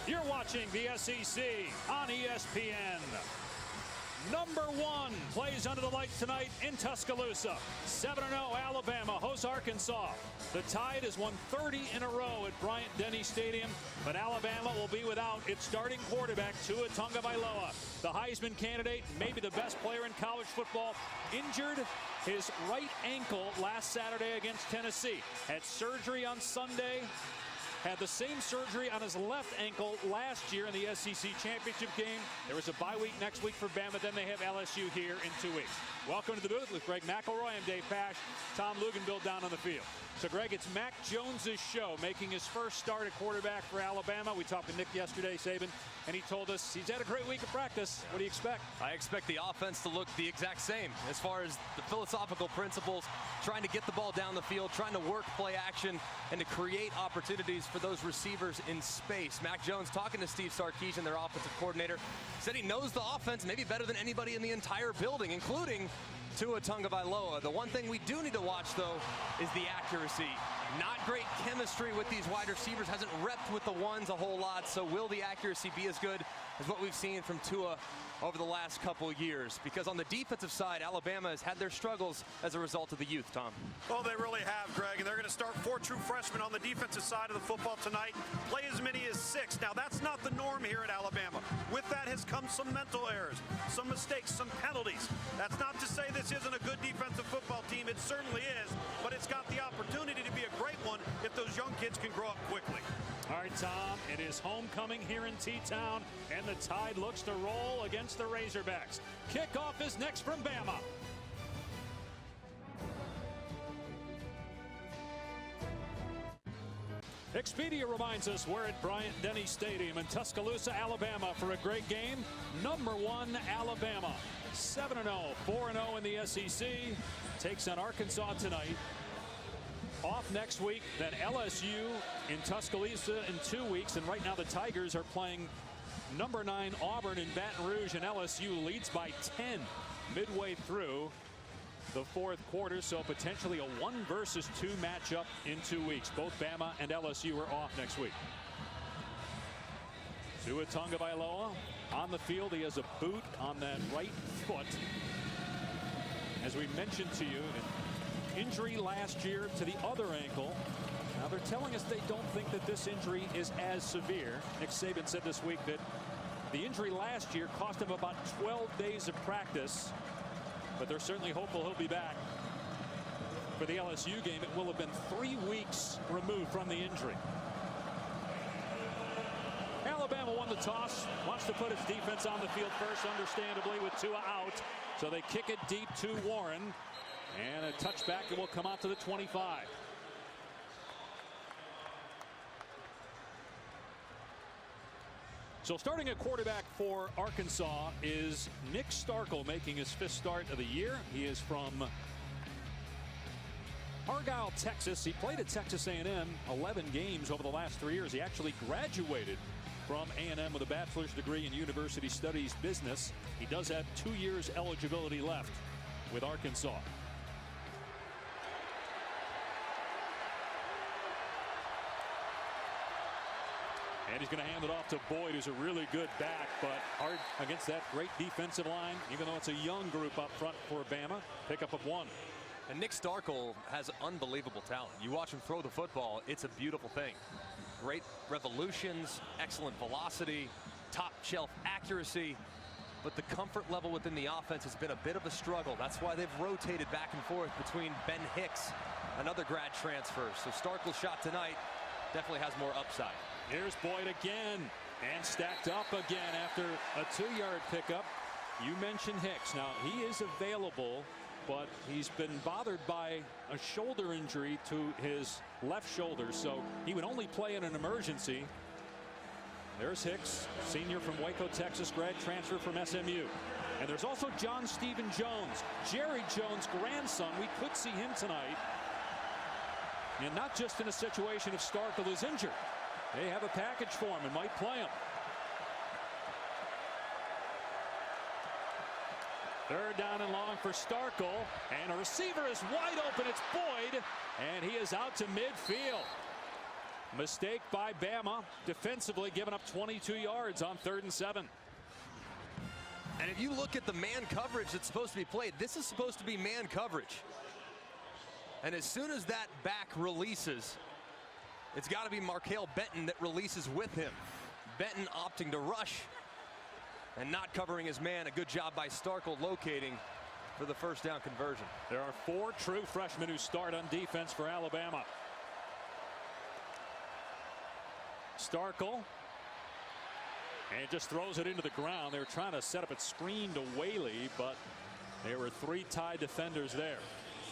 You're watching the SEC on ESPN. Number 1 plays under the lights tonight in Tuscaloosa. 7-0 Alabama hosts Arkansas. The Tide has won 30 in a row at Bryant-Denny Stadium, but Alabama will be without its starting quarterback, Tua Tagovailoa. The Heisman candidate, maybe the best player in college football, injured his right ankle last Saturday against Tennessee. Had surgery on Sunday. Had the same surgery on his left ankle last year in the SEC championship game. There was a bye week next week for Bama. Then they have LSU here in 2 weeks. Welcome to the booth with Greg McElroy. I'm Dave Pasch. Tom Luginbill down on the field. So, Greg, it's Mac Jones's show, making his first start at quarterback for Alabama. We talked to Nick yesterday, Saban, and he told us he's had a great week of practice. What do you expect? I expect the offense to look the exact same as far as the philosophical principles, trying to get the ball down the field, trying to work play action, and to create opportunities for those receivers in space. Mac Jones, talking to Steve Sarkisian, their offensive coordinator, said he knows the offense maybe better than anybody in the entire building, including Tua Tagovailoa. The one thing we do need to watch, though, is the accuracy. Not great chemistry with these wide receivers. Hasn't repped with the ones a whole lot. So will the accuracy be as good as what we've seen from Tua over the last couple years? Because on the defensive side, Alabama has had their struggles as a result of the youth, Tom. Well, they really have, Greg, and they're going to start 4 true freshmen on the defensive side of the football tonight. Play as many as 6. Now, that's not the norm here at Alabama. With that has come some mental errors, some mistakes, some penalties. That's not to say this isn't a good defensive football team. It certainly is, but it's got the opportunity to be a great one if those young kids can grow up quickly. All right, Tom, it is homecoming here in T-Town, and the Tide looks to roll against the Razorbacks. Kickoff is next from Bama. Expedia reminds us we're at Bryant-Denny Stadium in Tuscaloosa, Alabama for a great game. Number 1, Alabama. 7-0, 4-0 in the SEC. Takes on Arkansas tonight. Off next week, then LSU in Tuscaloosa in 2 weeks. And right now the Tigers are playing number 9 Auburn in Baton Rouge, and LSU leads by 10 midway through the 4th quarter. So potentially a 1 versus 2 matchup in 2 weeks. Both Bama and LSU are off next week. Tua Tagovailoa on the field. He has a boot on that right foot. As we mentioned to you, injury last year to the other ankle. Now they're telling us they don't think that this injury is as severe. Nick Saban said this week that the injury last year cost him about 12 days of practice, but they're certainly hopeful he'll be back for the LSU game. It will have been 3 weeks removed from the injury. Alabama won the toss, wants to put its defense on the field first, understandably, with Tua out. So they kick it deep to Warren. And a touchback, it will come out to the 25. So starting at quarterback for Arkansas is Nick Starkel, making his 5th start of the year. He is from Argyle, Texas. He played at Texas A&M 11 games over the last 3 years. He actually graduated from A&M with a bachelor's degree in university studies business. He does have 2 years eligibility left with Arkansas. And he's going to hand it off to Boyd, who's a really good back, but hard against that great defensive line, even though it's a young group up front for Bama. Pickup of 1. And Nick Starkel has unbelievable talent. You watch him throw the football, it's a beautiful thing. Great revolutions, excellent velocity, top shelf accuracy, but the comfort level within the offense has been a bit of a struggle. That's why they've rotated back and forth between Ben Hicks, another grad transfer. So Starkel's shot tonight definitely has more upside. Here's Boyd again, and stacked up again after a 2-yard pickup. You mentioned Hicks. Now, he is available, but he's been bothered by a shoulder injury to his left shoulder, so he would only play in an emergency. There's Hicks, senior from Waco, Texas, grad transfer from SMU. And there's also John Stephen Jones, Jerry Jones' grandson. We could see him tonight. And not just in a situation if Starkel is injured. They have a package for him and might play him. 3rd down and long for Starkel, and a receiver is wide open. It's Boyd, and he is out to midfield. Mistake by Bama defensively, giving up 22 yards on 3rd and 7. And if you look at the man coverage that's supposed to be played, this is supposed to be man coverage. And as soon as that back releases, it's got to be Markail Benton that releases with him. Benton opting to rush and not covering his man. A good job by Starkel locating for the first down conversion. There are 4 true freshmen who start on defense for Alabama. Starkel, and just throws it into the ground. They were trying to set up a screen to Whaley, but there were 3 tied defenders there.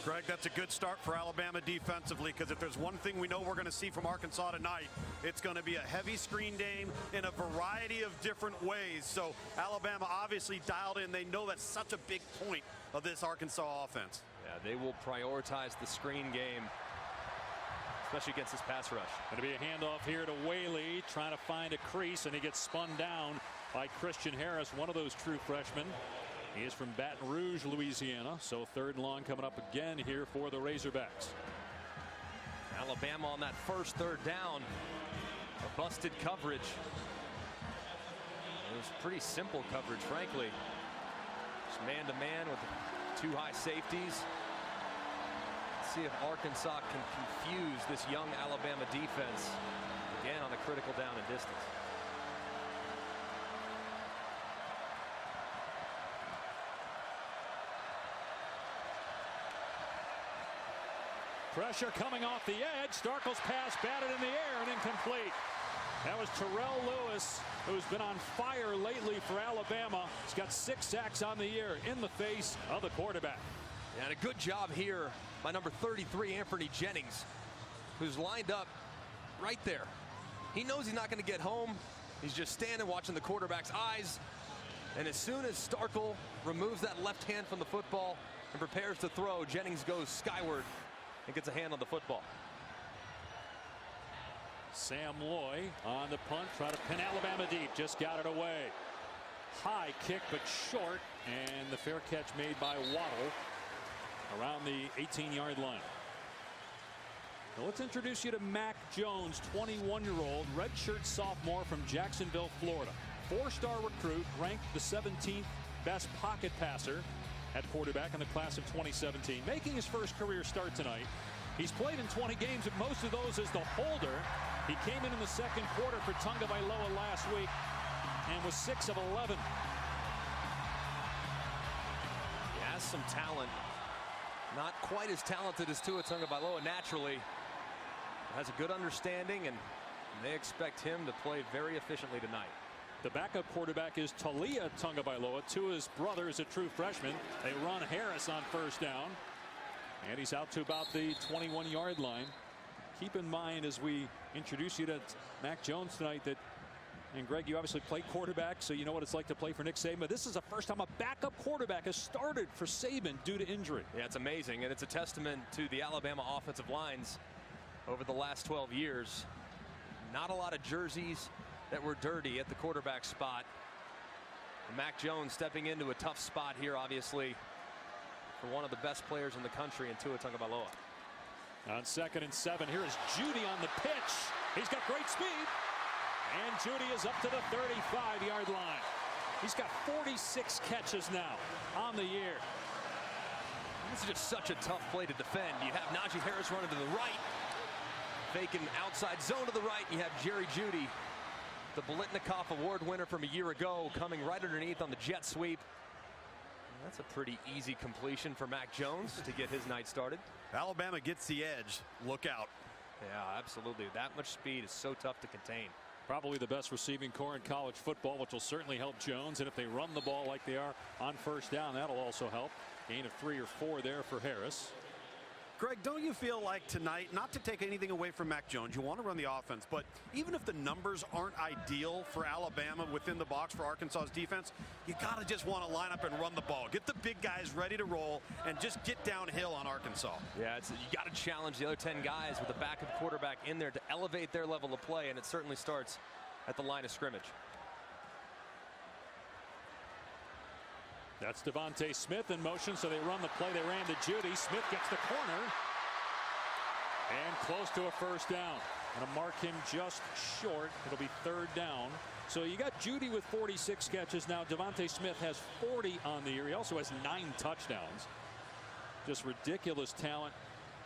Greg, that's a good start for Alabama defensively, because if there's one thing we know we're going to see from Arkansas tonight, it's going to be a heavy screen game in a variety of different ways. So Alabama obviously dialed in. They know that's such a big point of this Arkansas offense. Yeah, they will prioritize the screen game, especially against this pass rush. Going to be a handoff here to Whaley, trying to find a crease, and he gets spun down by Christian Harris, one of those true freshmen. He is from Baton Rouge, Louisiana, so 3rd and long coming up again here for the Razorbacks. Alabama on that first 3rd down, a busted coverage. It was pretty simple coverage, frankly. Just man-to-man with 2 high safeties. Let's see if Arkansas can confuse this young Alabama defense again on the critical down and distance. Pressure coming off the edge. Starkel's pass batted in the air and incomplete. That was Terrell Lewis, who's been on fire lately for Alabama. He's got 6 sacks on the year in the face of the quarterback. And a good job here by number 33, Anthony Jennings, who's lined up right there. He knows he's not going to get home. He's just standing watching the quarterback's eyes. And as soon as Starkel removes that left hand from the football and prepares to throw, Jennings goes skyward and gets a hand on the football. Sam Loy on the punt, try to pin Alabama deep, just got it away. High kick but short, and the fair catch made by Waddle around the 18-yard line. Now let's introduce you to Mac Jones, 21-year-old redshirt sophomore from Jacksonville, Florida. 4-star recruit, ranked the 17th best pocket passer at quarterback in the class of 2017, making his first career start tonight. He's played in 20 games, and most of those as the holder. He came in the 2nd quarter for Tagovailoa last week and was 6 of 11. He has some talent. Not quite as talented as Tua Tagovailoa naturally. Has a good understanding, and they expect him to play very efficiently tonight. The backup quarterback is Taulia Tagovailoa. Tua's brother is a true freshman. They run Harris on 1st down, and he's out to about the 21-yard line. Keep in mind as we introduce you to Mac Jones tonight that, and Greg, you obviously played quarterback, so you know what it's like to play for Nick Saban. But this is the first time a backup quarterback has started for Saban due to injury. Yeah, it's amazing, and it's a testament to the Alabama offensive lines over the last 12 years. Not a lot of jerseys that were dirty at the quarterback spot. And Mac Jones stepping into a tough spot here, obviously, for one of the best players in the country in Tua Tagovailoa. On 2nd and 7, here is Judy on the pitch. He's got great speed, and Judy is up to the 35-yard line. He's got 46 catches now on the year. This is just such a tough play to defend. You have Najee Harris running to the right, faking outside zone to the right. You have Jerry Jeudy, the Biletnikoff Award winner from a year ago, coming right underneath on the jet sweep. That's a pretty easy completion for Mac Jones to get his night started. Alabama gets the edge. Look out. Yeah, absolutely. That much speed is so tough to contain. Probably the best receiving core in college football, which will certainly help Jones. And if they run the ball like they are on 1st down, that'll also help. Gain of 3 or 4 there for Harris. Greg, don't you feel like tonight, not to take anything away from Mac Jones, you want to run the offense, but even if the numbers aren't ideal for Alabama within the box for Arkansas's defense, you got to just want to line up and run the ball. Get the big guys ready to roll and just get downhill on Arkansas. Yeah, you got to challenge the other 10 guys with a backup quarterback in there to elevate their level of play, and it certainly starts at the line of scrimmage. That's Devontae Smith in motion, so they run the play. They ran to Judy. Smith gets the corner and close to a 1st down. Going to mark him just short. It'll be 3rd down. So you got Jeudy with 46 catches now. Devontae Smith has 40 on the year. He also has 9 touchdowns. Just ridiculous talent.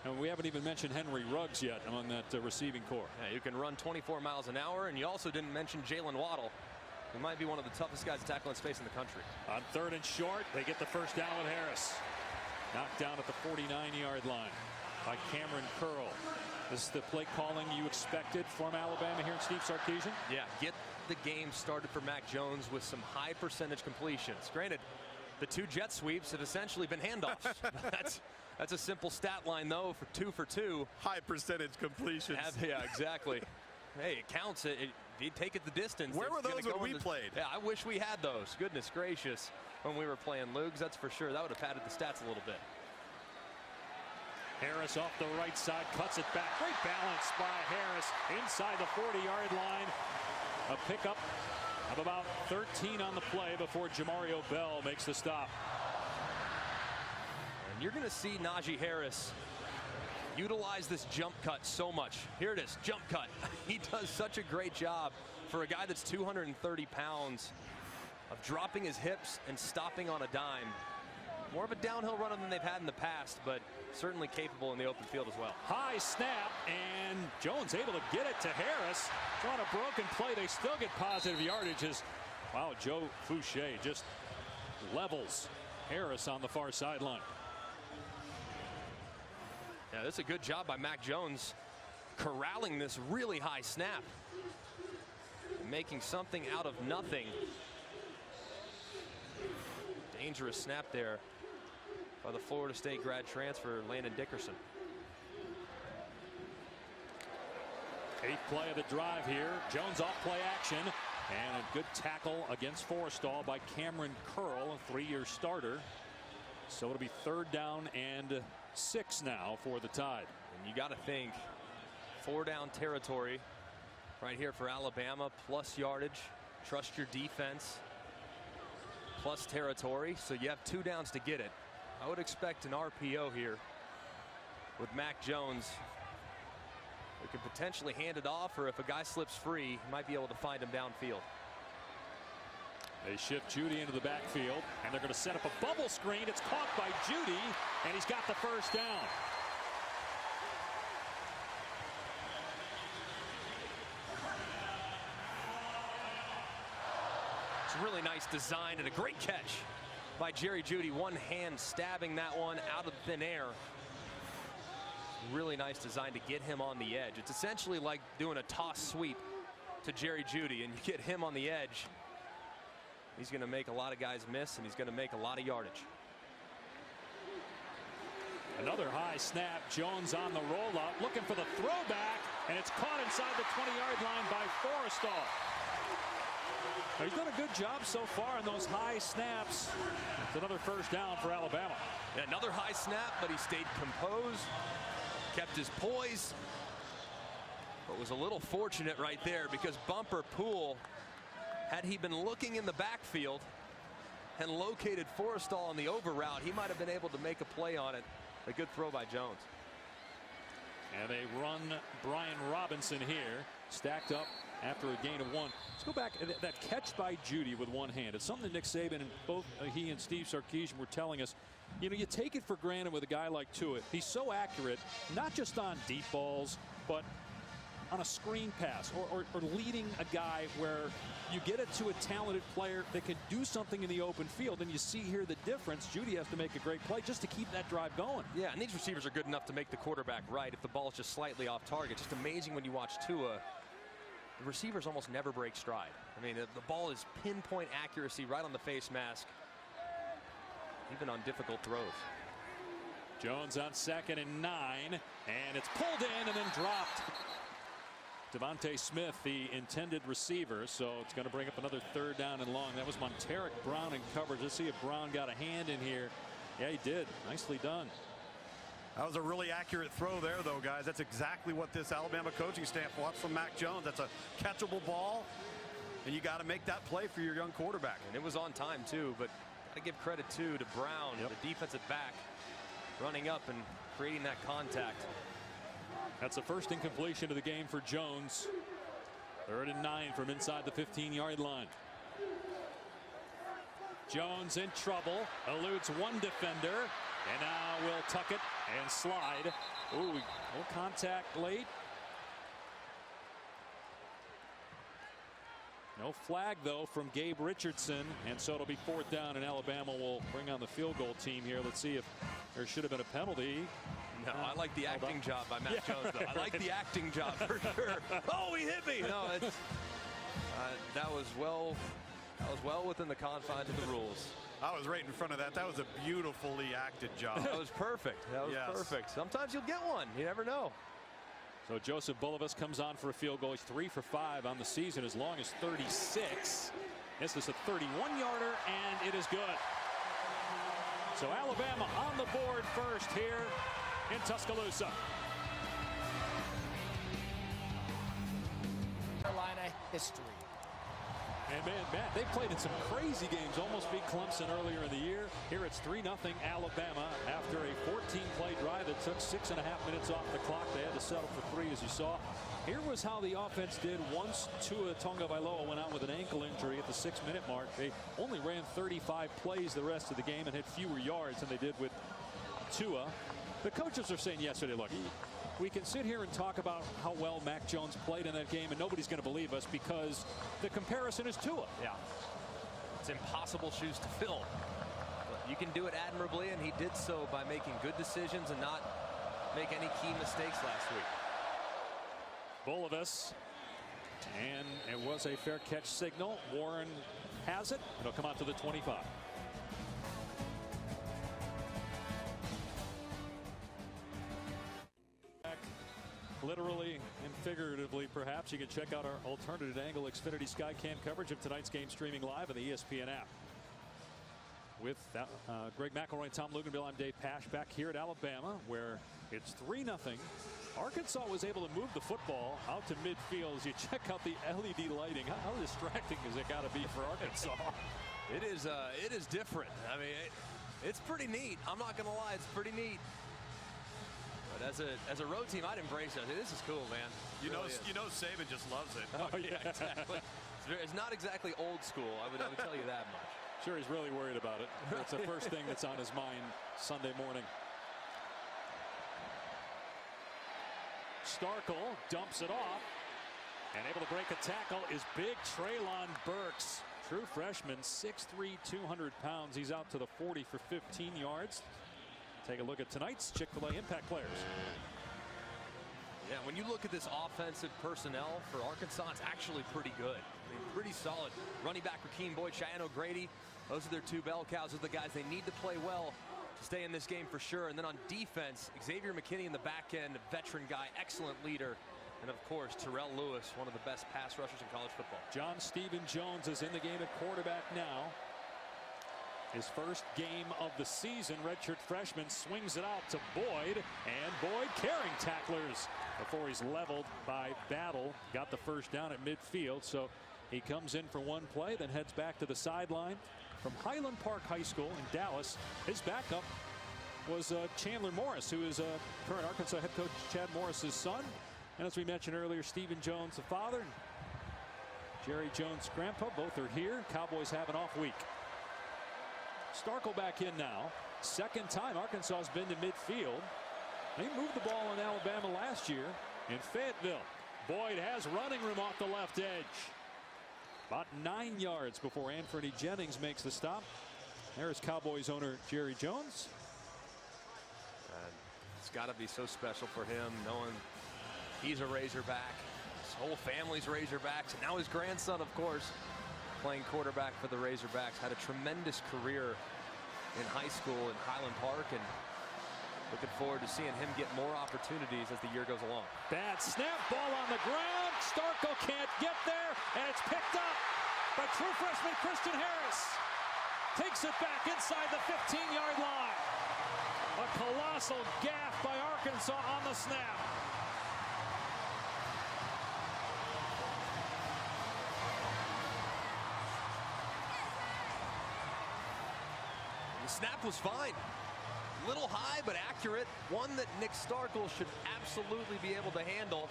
And we haven't even mentioned Henry Ruggs yet among that receiving core. Yeah, you can run 24 miles an hour, and you also didn't mention Jalen Waddle. He might be one of the toughest guys to tackle in space in the country. On 3rd and short, they get the first down with Harris. Knocked down at the 49-yard line by Cameron Curl. This is the play calling you expected from Alabama here in Steve Sarkisian? Yeah, get the game started for Mac Jones with some high percentage completions. Granted, the 2 jet sweeps have essentially been handoffs. That's a simple stat line, though, for 2 for 2. High percentage completions. Yeah, exactly. Hey, it counts. You take it the distance. Where were those when we played? Yeah, I wish we had those. Goodness gracious. When we were playing Lugs, that's for sure. That would have padded the stats a little bit. Harris off the right side, cuts it back. Great balance by Harris inside the 40-yard line. A pickup of about 13 on the play before Jamario Bell makes the stop. And you're going to see Najee Harris utilize this jump cut so much. Here it is, jump cut. He does such a great job for a guy that's 230 pounds of dropping his hips and stopping on a dime. More of a downhill runner than they've had in the past, but certainly capable in the open field as well. High snap, and Jones able to get it to Harris. On a broken play, they still get positive yardages. Wow, Joe Fouché just levels Harris on the far sideline. Yeah, that's a good job by Mac Jones corralling this really high snap, making something out of nothing. Dangerous snap there by the Florida State grad transfer Landon Dickerson. 8th play of the drive here. Jones off play action, and a good tackle against Forrestall by Cameron Curl, a 3-year starter. So it'll be 3rd down and 6 now for the Tide. And you got to think 4-down territory right here for Alabama, plus yardage. Trust your defense, plus territory. So you have 2 downs to get it. I would expect an RPO here with Mac Jones. We could potentially hand it off, or if a guy slips free, he might be able to find him downfield. They shift Jeudy into the backfield, and they're going to set up a bubble screen. It's caught by Jeudy, and he's got the first down. It's a really nice design and a great catch by Jerry Jeudy. One hand stabbing that one out of thin air. Really nice design to get him on the edge. It's essentially like doing a toss sweep to Jerry Jeudy, and you get him on the edge. He's going to make a lot of guys miss, and he's going to make a lot of yardage. Another high snap. Jones on the rollout, looking for the throwback, and it's caught inside the 20-yard line by Forrestall. He's done a good job so far on those high snaps. It's another first down for Alabama. And another high snap, but he stayed composed, kept his poise, but was a little fortunate right there, because Bumper Poole, had he been looking in the backfield and located Forrestall on the over route, he might have been able to make a play on it. A good throw by Jones. And they run Brian Robinson here, stacked up after a gain of 1. Let's go back. That catch by Jeudy with one hand. It's something that Nick Saban and both he and Steve Sarkisian were telling us. You know, you take it for granted with a guy like Tua. He's so accurate, not just on deep balls, but on a screen pass or leading a guy where you get it to a talented player that can do something in the open field. And you see here the difference. Jeudy has to make a great play just to keep that drive going. Yeah, and these receivers are good enough to make the quarterback right if the ball is just slightly off target. Just amazing when you watch Tua. The receivers almost never break stride. I mean, the ball is pinpoint accuracy right on the face mask, even on difficult throws. Jones on 2nd and 9, and it's pulled in and then dropped. Devontae Smith, the intended receiver, so it's going to bring up another 3rd down and long. That was Monteric Brown in coverage. Let's see if Brown got a hand in here. Yeah, he did. Nicely done. That was a really accurate throw there, though, guys. That's exactly what this Alabama coaching staff wants from Mac Jones. That's a catchable ball, and you got to make that play for your young quarterback. And it was on time, too, but got to give credit, too, to Brown, the defensive back, running up and creating that contact. That's the first incompletion of the game for Jones. 3rd and 9 from inside the 15-yard line. Jones in trouble, eludes one defender, and now will tuck it and slide. Ooh, no contact late. No flag, though, from Gabe Richardson, and so it'll be 4th down, and Alabama will bring on the field goal team here. Let's see if there should have been a penalty. No, I like the acting job by Mac Jones, though. I like the acting job for sure. Oh, he hit me! No, it's that was well within the confines of the rules. I was right in front of that. That was a beautifully acted job. That was perfect. That was perfect. Sometimes you'll get one. You never know. So Joseph Bulovas comes on for a field goal. He's 3 for 5 on the season, as long as 36. This is a 31-yarder, and it is good. So Alabama on the board first here in Tuscaloosa. Carolina history. And man, Matt, they played in some crazy games, almost beat Clemson earlier in the year. Here it's 3-0 Alabama after a 14-play drive that took 6.5 minutes off the clock. They had to settle for 3, as you saw. Here was how the offense did once Tua Tagovailoa went out with an ankle injury at the 6-minute mark. They only ran 35 plays the rest of the game and had fewer yards than they did with Tua. The coaches are saying yesterday, look, we can sit here and talk about how well Mac Jones played in that game, and nobody's going to believe us because the comparison is Tua. Yeah. It's impossible shoes to fill. But you can do it admirably, and he did so by making good decisions and not make any key mistakes last week. Bulovas, and it was a fair catch signal. Warren has it. It'll come out to the 25. Literally and figuratively, perhaps. You can check out our alternative angle Xfinity Skycam coverage of tonight's game streaming live on the ESPN app. With Greg McElroy, Tom Luginbill, I'm Dave Pasch back here at Alabama, where it's 3-0. Arkansas was able to move the football out to midfield. As you check out the LED lighting, how distracting is it got to be for Arkansas? It is different. I mean, it's pretty neat. I'm not going to lie, it's pretty neat. But as a road team, I'd embrace it. This is cool, man. You know Saban just loves it. Oh yeah, exactly. It's not exactly old school. I would tell you that much. Sure, he's really worried about it. That's the first thing that's on his mind Sunday morning. Starkel dumps it off, and able to break a tackle is big Treylon Burks. True freshman, 6'3", 200 pounds. He's out to the 40 for 15 yards. Take a look at tonight's Chick-fil-A impact players. Yeah, when you look at this offensive personnel for Arkansas, it's actually pretty good. I mean, pretty solid. Running back Rakeem Boyd, Cheyenne O'Grady, those are their 2 bell cows. Those are the guys they need to play well to stay in this game for sure. And then on defense, Xavier McKinney in the back end, veteran guy, excellent leader. And of course, Terrell Lewis, one of the best pass rushers in college football. John Stephen Jones is in the game at quarterback now. His first game of the season. Redshirt freshman swings it out to Boyd, and Boyd carrying tacklers before he's leveled by Battle. Got the first down at midfield, so he comes in for one play, then heads back to the sideline. From Highland Park High School in Dallas, his backup was Chandler Morris, who is current Arkansas head coach Chad Morris's son. And as we mentioned earlier, Stephen Jones, the father, Jerry Jones' grandpa, both are here. Cowboys have an off week. Starkel back in now. Second time Arkansas has been to midfield. They moved the ball on Alabama last year in Fayetteville. Boyd has running room off the left edge. About 9 yards before Anthony Jennings makes the stop. There's Cowboys owner Jerry Jones. It's got to be so special for him knowing he's a Razorback. His whole family's Razorbacks. And now his grandson, of course, playing quarterback for the Razorbacks. Had a tremendous career in high school in Highland Park, and looking forward to seeing him get more opportunities as the year goes along. Bad snap, ball on the ground. Starkel can't get there, and it's picked up by true freshman Christian Harris. Takes it back inside the 15-yard line. A colossal gaffe by Arkansas on the snap. The snap was fine. Little high, but accurate. One that Nick Starkel should absolutely be able to handle.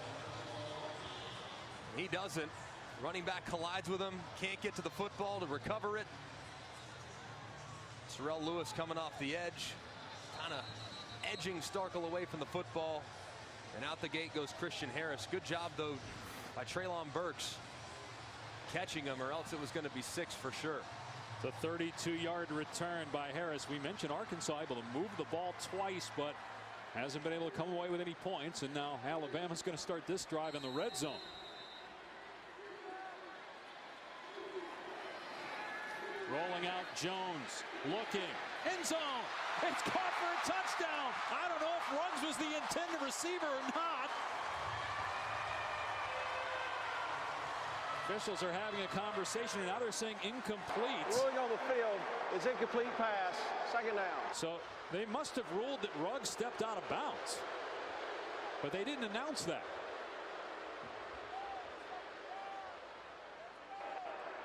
He doesn't. Running back collides with him. Can't get to the football to recover it. Terrell Lewis coming off the edge. Kind of edging Starkel away from the football. And out the gate goes Christian Harris. Good job, though, by Treylon Burks catching him, or else it was going to be 6 for sure. The 32-yard return by Harris. We mentioned Arkansas able to move the ball twice, but hasn't been able to come away with any points. And now Alabama's going to start this drive in the red zone. Rolling out Jones, looking, end zone. It's caught for a touchdown. I don't know if Ruggs was the intended receiver or not. Officials are having a conversation, and now they're saying incomplete. Ruling on the field is incomplete pass, second down. So they must have ruled that Ruggs stepped out of bounds, but they didn't announce that.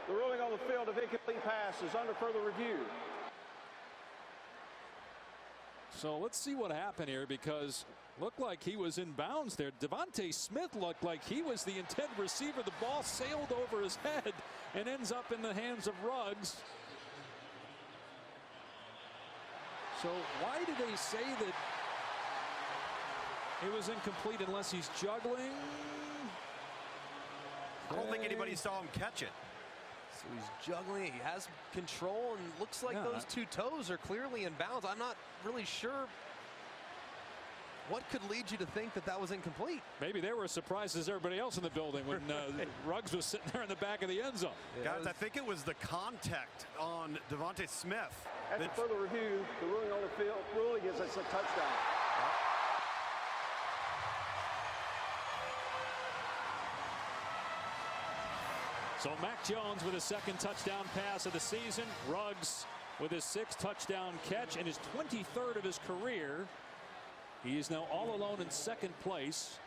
The ruling on the field of incomplete pass is under further review. So let's see what happened here, because looked like he was in bounds there. Devontae Smith looked like he was the intended receiver. The ball sailed over his head and ends up in the hands of Ruggs. So why do they say that it was incomplete unless he's juggling? I don't think anybody saw him catch it. So he's juggling. He has control, and looks like those two toes are clearly in bounds. I'm not really sure what could lead you to think that that was incomplete. Maybe they were as surprised as everybody else in the building when Ruggs was sitting there in the back of the end zone. Guys, I think it was the contact on Devontae Smith. After further review, the ruling on the field ruling is it's a touchdown. So Mac Jones with his second touchdown pass of the season. Ruggs with his 6th touchdown catch and his 23rd of his career. He is now all alone in 2nd place.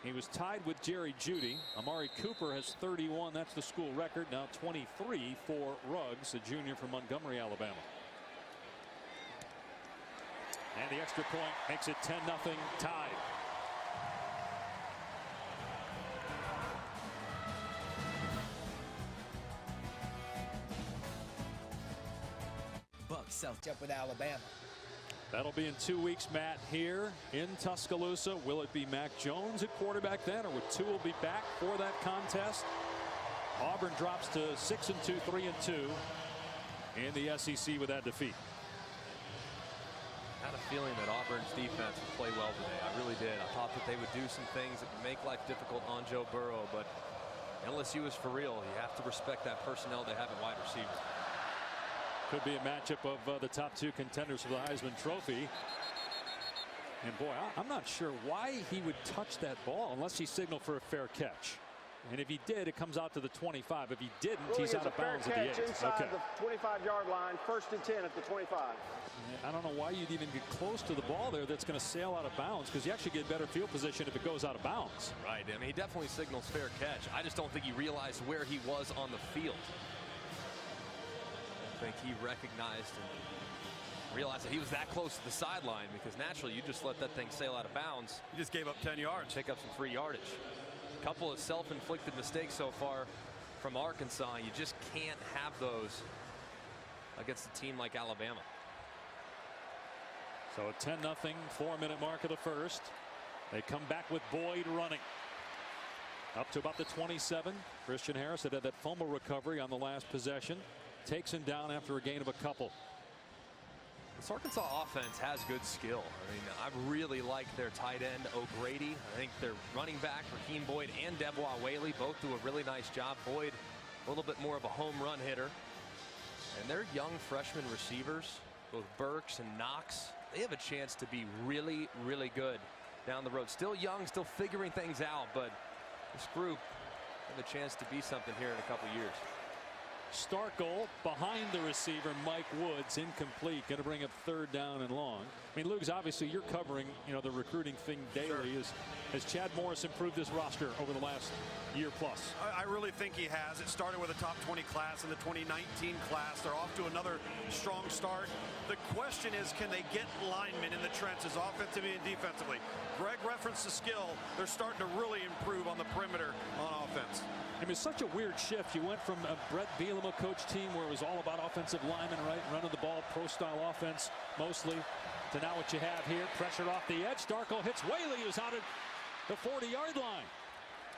He was tied with Jerry Jeudy. Amari Cooper has 31. That's the school record. Now 23 for Ruggs, a junior from Montgomery, Alabama. And the extra point makes it 10-0 tied. Bucks South up with Alabama. That'll be in 2 weeks, Matt, here in Tuscaloosa. Will it be Mac Jones at quarterback then, or will Tua be back for that contest? Auburn drops to 6-2, 3-2 in the SEC with that defeat. I had a feeling that Auburn's defense would play well today. I really did. I thought that they would do some things that would make life difficult on Joe Burrow, but LSU is for real. You have to respect that personnel they have at wide receiver. Could be a matchup of the top 2 contenders for the Heisman Trophy. And boy, I'm not sure why he would touch that ball unless he signaled for a fair catch. And if he did, it comes out to the 25. If he didn't, he's out of bounds at the 8. Inside the 25-yard line, 1st and 10 at the 25. I don't know why you'd even get close to the ball there that's going to sail out of bounds, because you actually get better field position if it goes out of bounds. Right. I mean, he definitely signals fair catch. I just don't think he realized where he was on the field. I think he recognized and realized that he was that close to the sideline, because naturally you just let that thing sail out of bounds. He just gave up 10 yards. Pick up some free yardage. A couple of self-inflicted mistakes so far from Arkansas. You just can't have those against a team like Alabama. So a 10-0 4-minute mark of the first. They come back with Boyd running up to about the 27. Christian Harris had that fumble recovery on the last possession. Takes him down after a gain of a couple. This Arkansas offense has good skill. I mean, I really like their tight end O'Grady. I think their running back Raheem Boyd and Debois Whaley both do a really nice job. Boyd a little bit more of a home run hitter. And their young freshman receivers, both Burks and Knox, they have a chance to be really, really good down the road. Still young, still figuring things out, but this group have a chance to be something here in a couple years. Starkel behind the receiver, Mike Woods, incomplete. Going to bring up 3rd down and long. I mean, Luke's obviously you're covering, the recruiting thing daily. Sure. Has Chad Morris improved this roster over the last year plus? I really think he has. It started with a top 20 class in the 2019 class. They're off to another strong start. The question is, can they get linemen in the trenches, offensively and defensively? Greg referenced the skill. They're starting to really improve on the perimeter on offense. I mean, it's such a weird shift. You went from a Brett Bielema coach team where it was all about offensive linemen, right? Running the ball, pro-style offense mostly, to now what you have here. Pressure off the edge. Starkel hits Whaley, who's out at the 40-yard line.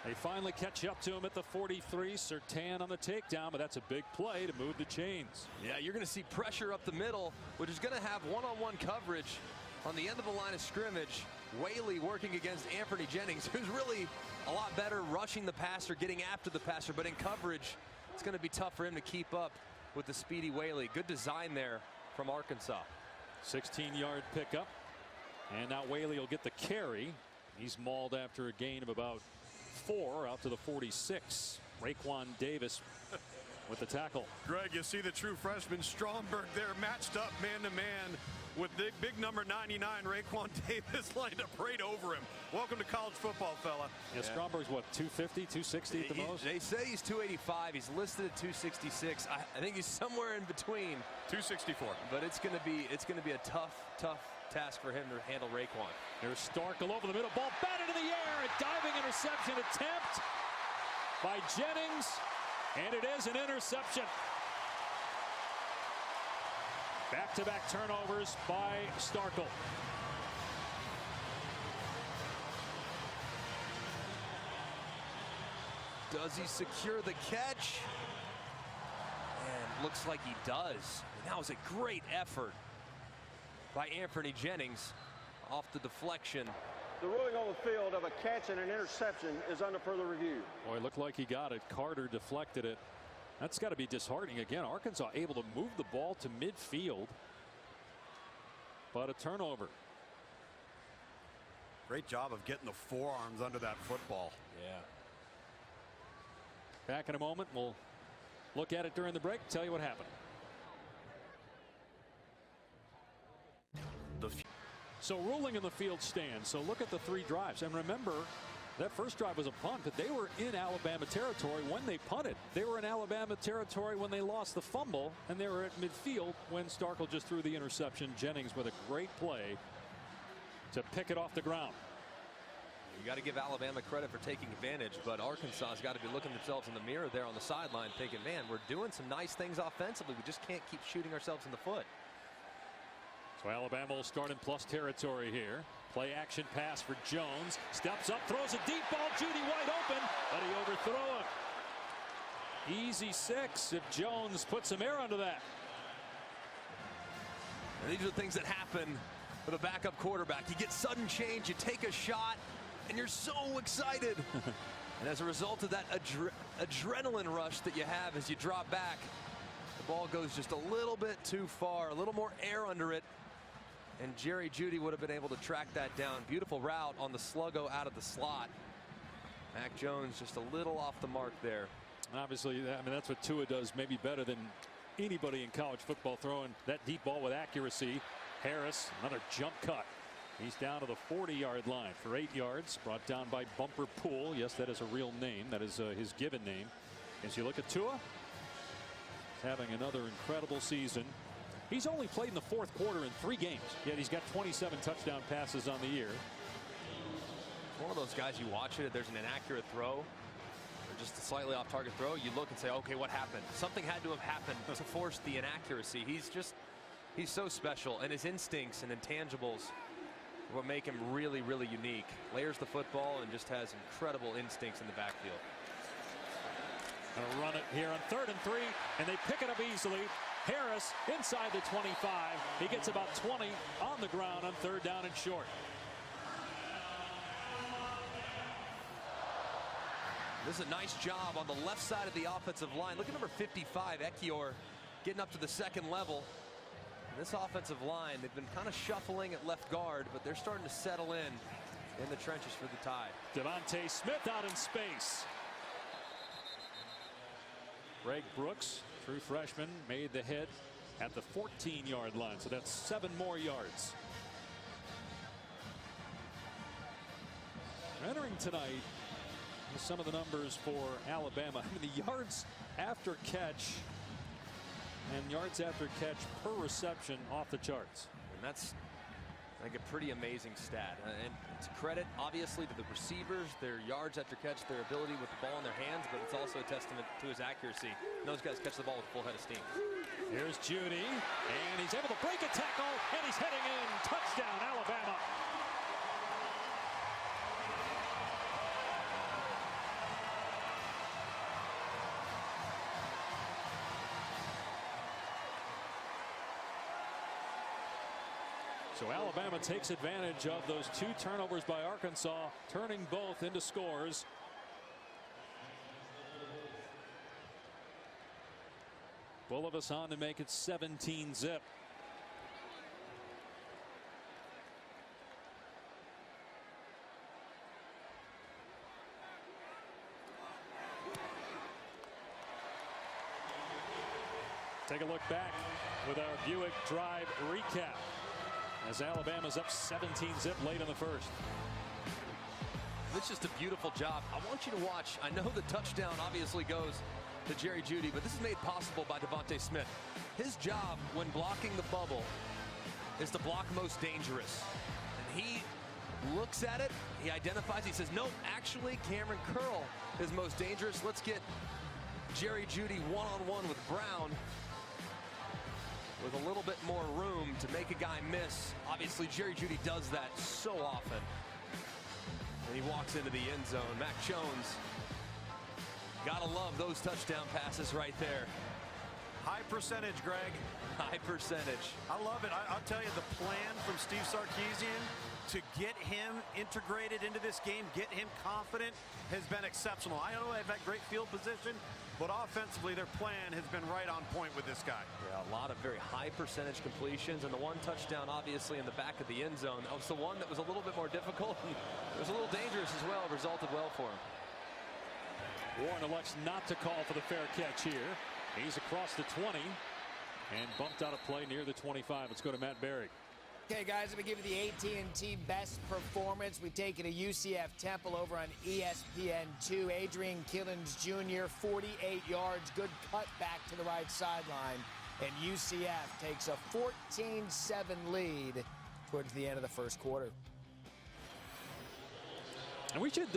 They finally catch up to him at the 43. Surtain on the takedown, but that's a big play to move the chains. Yeah, you're going to see pressure up the middle, which is going to have one-on-one coverage on the end of the line of scrimmage. Whaley working against Anfernee Jennings, who's really a lot better rushing the passer, getting after the passer, but in coverage, it's going to be tough for him to keep up with the speedy Whaley. Good design there from Arkansas. 16-yard pickup, and now Whaley will get the carry. He's mauled after a gain of about 4 out to the 46. Raekwon Davis with the tackle. Greg, you see the true freshman Stromberg there matched up man-to-man with the big number 99, Raekwon Davis, lined up right over him. Welcome to college football, fella. Yeah, Stromberg's what, 250, 260 at the most? They say he's 285. He's listed at 266. I think he's somewhere in between. 264. But it's going to be a tough task for him to handle Raekwon. There's Starkel over the middle, ball batted in the air. A diving interception attempt by Jennings, and it is an interception. Back-to-back turnovers by Starkel. Does he secure the catch? And looks like he does. And that was a great effort by Anfernee Jennings off the deflection. The ruling on the field of a catch and an interception is under further review. Boy, it looked like he got it. Carter deflected it. That's got to be disheartening. Again, Arkansas able to move the ball to midfield, but a turnover. Great job of getting the forearms under that football. Yeah. Back in a moment. We'll look at it during the break, tell you what happened. So ruling in the field stands. So look at the 3 drives. And remember, that first drive was a punt, but they were in Alabama territory when they punted. They were in Alabama territory when they lost the fumble, and they were at midfield when Starkel just threw the interception. Jennings with a great play to pick it off the ground. You got to give Alabama credit for taking advantage, but Arkansas's got to be looking themselves in the mirror there on the sideline thinking, man, we're doing some nice things offensively. We just can't keep shooting ourselves in the foot. So Alabama will start in plus territory here. Play action pass for Jones. Steps up, throws a deep ball. Judy wide open, but he overthrew him. Easy 6 if Jones puts some air under that. And these are the things that happen with a backup quarterback. You get sudden change, you take a shot, and you're so excited. And as a result of that adrenaline rush that you have as you drop back, the ball goes just a little bit too far, a little more air under it. And Jerry Jeudy would have been able to track that down. Beautiful route on the sluggo out of the slot. Mac Jones just a little off the mark there. Obviously, I mean, that's what Tua does maybe better than anybody in college football, throwing that deep ball with accuracy. Harris, another jump cut. He's down to the 40-yard line for 8 yards, brought down by Bumper Pool. Yes, that is a real name. That is his given name. As you look at Tua, he's having another incredible season. He's only played in the 4th quarter in 3 games, yet he's got 27 touchdown passes on the year. One of those guys, you watch it, there's an inaccurate throw, or just a slightly off-target throw, you look and say, okay, what happened? Something had to have happened to force the inaccuracy. He's so special, and his instincts and intangibles are what make him really, really unique. Layers the football and just has incredible instincts in the backfield. Gonna run it here on 3rd and 3, and they pick it up easily. Harris inside the 25. He gets about 20 on the ground on 3rd down and short. This is a nice job on the left side of the offensive line. Look at number 55, Ekiyor, getting up to the 2nd level. And this offensive line, they've been kind of shuffling at left guard, but they're starting to settle in the trenches for the Tide. Devontae Smith out in space. Greg Brooks True freshman made the hit at the 14-yard line, so that's 7 more yards. Entering tonight, some of the numbers for Alabama. I mean, the yards after catch and yards after catch per reception off the charts. And that's, I think, a pretty amazing stat. And it's a credit, obviously, to the receivers, their yards after catch, their ability with the ball in their hands, but it's also a testament to his accuracy. And those guys catch the ball with full head of steam. Here's Judy, and he's able to break a tackle, and he's heading in. Touchdown, Alabama. So Alabama takes advantage of those 2 turnovers by Arkansas, turning both into scores. Bulovas on to make it 17-zip. Take a look back with our Buick Drive recap, as Alabama's up 17-zip late in the first. It's just a beautiful job. I want you to watch. I know the touchdown obviously goes to Jerry Jeudy, but this is made possible by Devontae Smith. His job when blocking the bubble is to block most dangerous. And he looks at it, he identifies, he says, nope, actually Cameron Curl is most dangerous. Let's get Jerry Jeudy one-on-one with Brown with a little bit more room to make a guy miss. Obviously, Jerry Jeudy does that so often. And he walks into the end zone. Mac Jones, gotta love those touchdown passes right there. High percentage, Greg. High percentage. I love it. I'll tell you, the plan from Steve Sarkisian to get him integrated into this game, get him confident, has been exceptional. I know they've had great field position, but offensively their plan has been right on point with this guy. Yeah, a lot of very high percentage completions, and the one touchdown obviously in the back of the end zone. That was the one that was a little bit more difficult, and it was a little dangerous as well. It resulted well for him. Warren elects not to call for the fair catch here. He's across the 20 and bumped out of play near the 25. Let's go to Matt Berry. Okay, guys, I'm going to give you the AT&T best performance. We take it to UCF Temple over on ESPN2. Adrian Killins Jr., 48 yards, good cut back to the right sideline. And UCF takes a 14-7 lead towards the end of the first quarter. And we should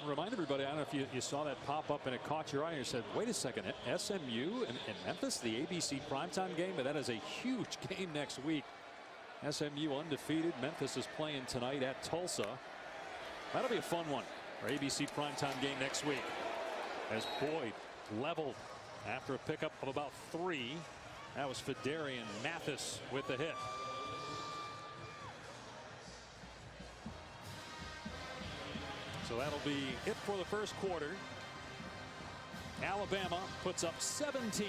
remind everybody, I don't know if you saw that pop up and it caught your eye and you said, wait a second, SMU and Memphis, the ABC primetime game, but that is a huge game next week. SMU undefeated. Memphis is playing tonight at Tulsa. That'll be a fun one. Our ABC primetime game next week. As Boyd leveled after a pickup of about 3. That was Fedarian Mathis with the hit. So that'll be it for the first quarter. Alabama puts up 17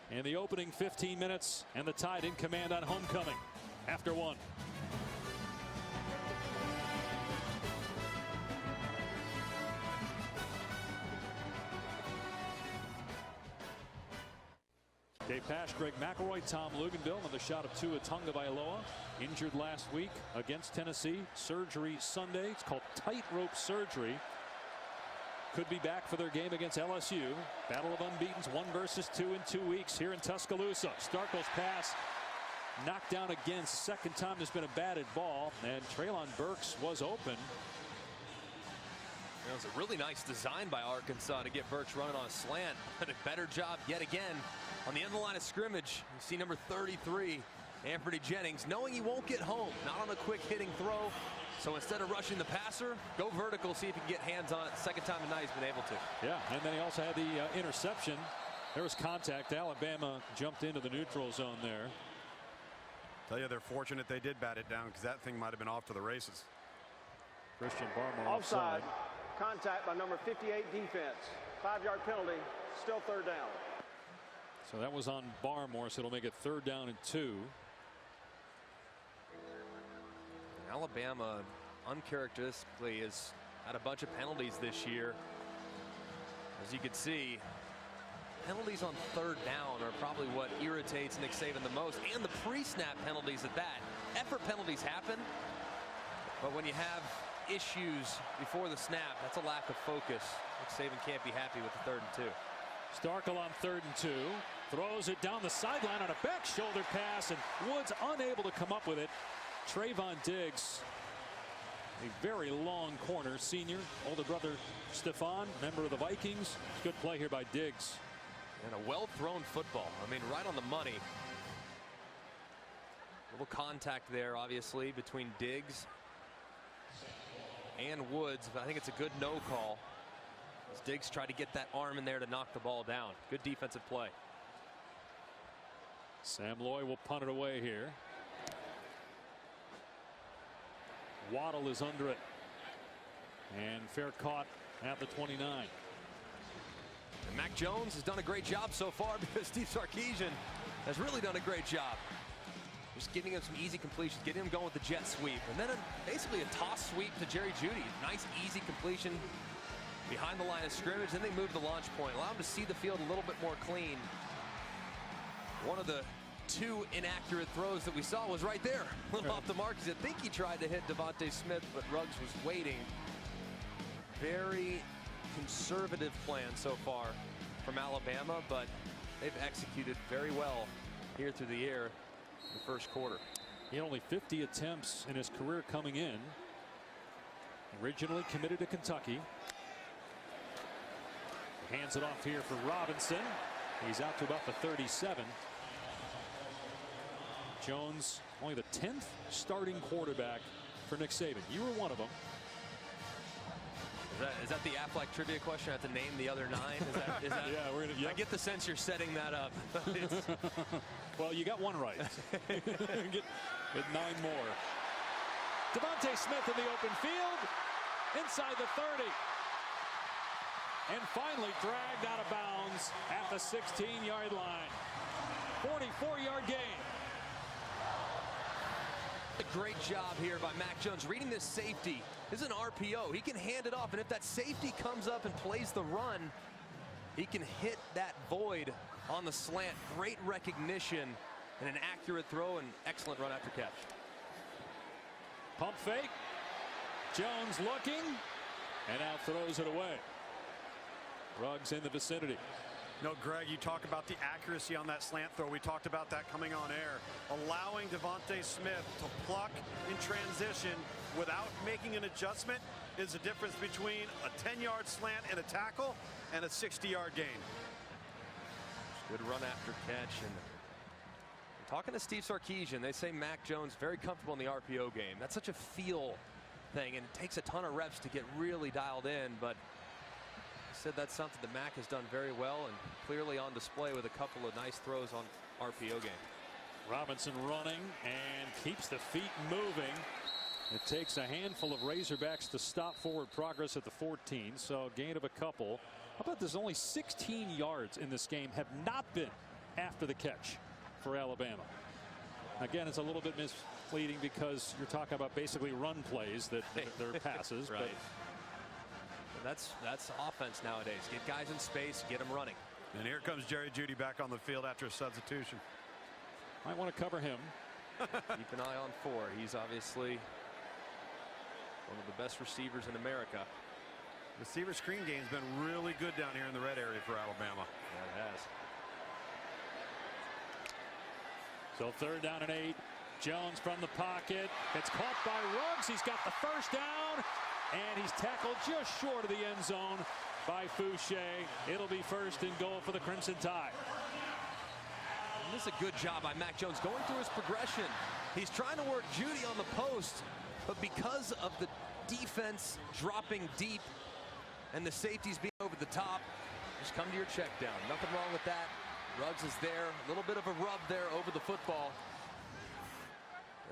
in the opening 15 minutes, and the Tide in command on homecoming after 1. Dave Pasch, Greg McElroy, Tom Luginbill, and the shot of Tua Tagovailoa, injured last week against Tennessee. Surgery Sunday. It's called tightrope surgery. Could be back for their game against LSU. Battle of unbeatens, 1 versus 2 in 2 weeks here in Tuscaloosa. Starkel's pass knocked down again. Second time there's been a batted ball, and Treylon Burks was open. It was a really nice design by Arkansas to get Burks running on a slant. But a better job yet again on the end of the line of scrimmage. You see number 33, Anthony Jennings, knowing he won't get home, not on a quick hitting throw. So instead of rushing the passer, go vertical, see if you can get hands on it. Second time tonight he's been able to. Yeah, and then he also had the interception. There was contact. Alabama jumped into the neutral zone there. Tell you, they're fortunate they did bat it down, because that thing might have been off to the races. Christian Barmore Offside. offside. Contact by number 58 defense. 5-yard penalty. Still third down. So that was on Barmore, so it'll make it 3rd down and 2. Alabama uncharacteristically has had a bunch of penalties this year. As you can see, penalties on third down are probably what irritates Nick Saban the most, and the pre-snap penalties at that. Effort penalties happen, but when you have issues before the snap, that's a lack of focus. Nick Saban can't be happy with the 3rd and 2. Starkel on 3rd and 2. Throws it down the sideline on a back shoulder pass, and Woods unable to come up with it. Trayvon Diggs, a very long corner, senior, older brother Stephon, member of the Vikings. Good play here by Diggs. And a well-thrown football. I mean, right on the money. A little contact there, obviously, between Diggs and Woods, but I think it's a good no call, as Diggs tried to get that arm in there to knock the ball down. Good defensive play. Sam Loy will punt it away here. Waddle is under it, and fair caught at the 29. And Mac Jones has done a great job so far, because Steve Sarkisian has really done a great job. Just giving him some easy completions, getting him going with the jet sweep, and then basically a toss sweep to Jerry Jeudy. Nice easy completion behind the line of scrimmage. Then they move the launch point, allow him to see the field a little bit more clean. One of the 2 inaccurate throws that we saw was right there, a little off the mark. I think he tried to hit Devontae Smith, but Ruggs was waiting. Very conservative plan so far from Alabama, but they've executed very well here through the air in the first quarter. He had only 50 attempts in his career coming in. Originally committed to Kentucky. Hands it off here for Robinson. He's out to about the 37. Jones, only the 10th starting quarterback for Nick Saban. You were one of them. Is that the Aflac trivia question? I have to name the other 9. Is that yeah, we're gonna, yep. I get the sense you're setting that up. Well, you got one right. get 9 more. Devontae Smith in the open field, inside the 30. And finally dragged out of bounds at the 16-yard line. 44-yard gain. A great job here by Mac Jones reading this safety. This is an RPO. He can hand it off, and if that safety comes up and plays the run, he can hit that void on the slant. Great recognition and an accurate throw, and excellent run after catch. Pump fake. Jones looking, and now throws it away. Ruggs in the vicinity. No, Greg, you talk about the accuracy on that slant throw. We talked about that coming on air. Allowing Devontae Smith to pluck in transition without making an adjustment is the difference between a 10-yard slant and a tackle and a 60-yard gain. Good run after catch. And talking to Steve Sarkisian, they say Mac Jones very comfortable in the RPO game. That's such a feel thing, and it takes a ton of reps to get really dialed in, but said that's something that Mac has done very well and clearly on display with a couple of nice throws on RPO game. Robinson running and keeps the feet moving. It takes a handful of Razorbacks to stop forward progress at the 14, so gain of a couple. How about this? Only 16 yards in this game have not been after the catch for Alabama. Again, it's a little bit misleading because you're talking about basically run plays that they're passes. Right. But that's offense nowadays. Get guys in space, get them running. And here comes Jerry Jeudy back on the field after a substitution. Might want to cover him. Keep an eye on 4. He's obviously one of the best receivers in America. Receiver screen game's been really good down here in the red area for Alabama. Yeah, it has. So 3rd down and 8. Jones from the pocket. It's caught by Ruggs. He's got the first down. And he's tackled just short of the end zone by Fouché. It'll be 1st and goal for the Crimson Tide. And this is a good job by Mac Jones going through his progression. He's trying to work Jeudy on the post, but because of the defense dropping deep and the safeties being over the top, just come to your check down. Nothing wrong with that. Ruggs is there. A little bit of a rub there over the football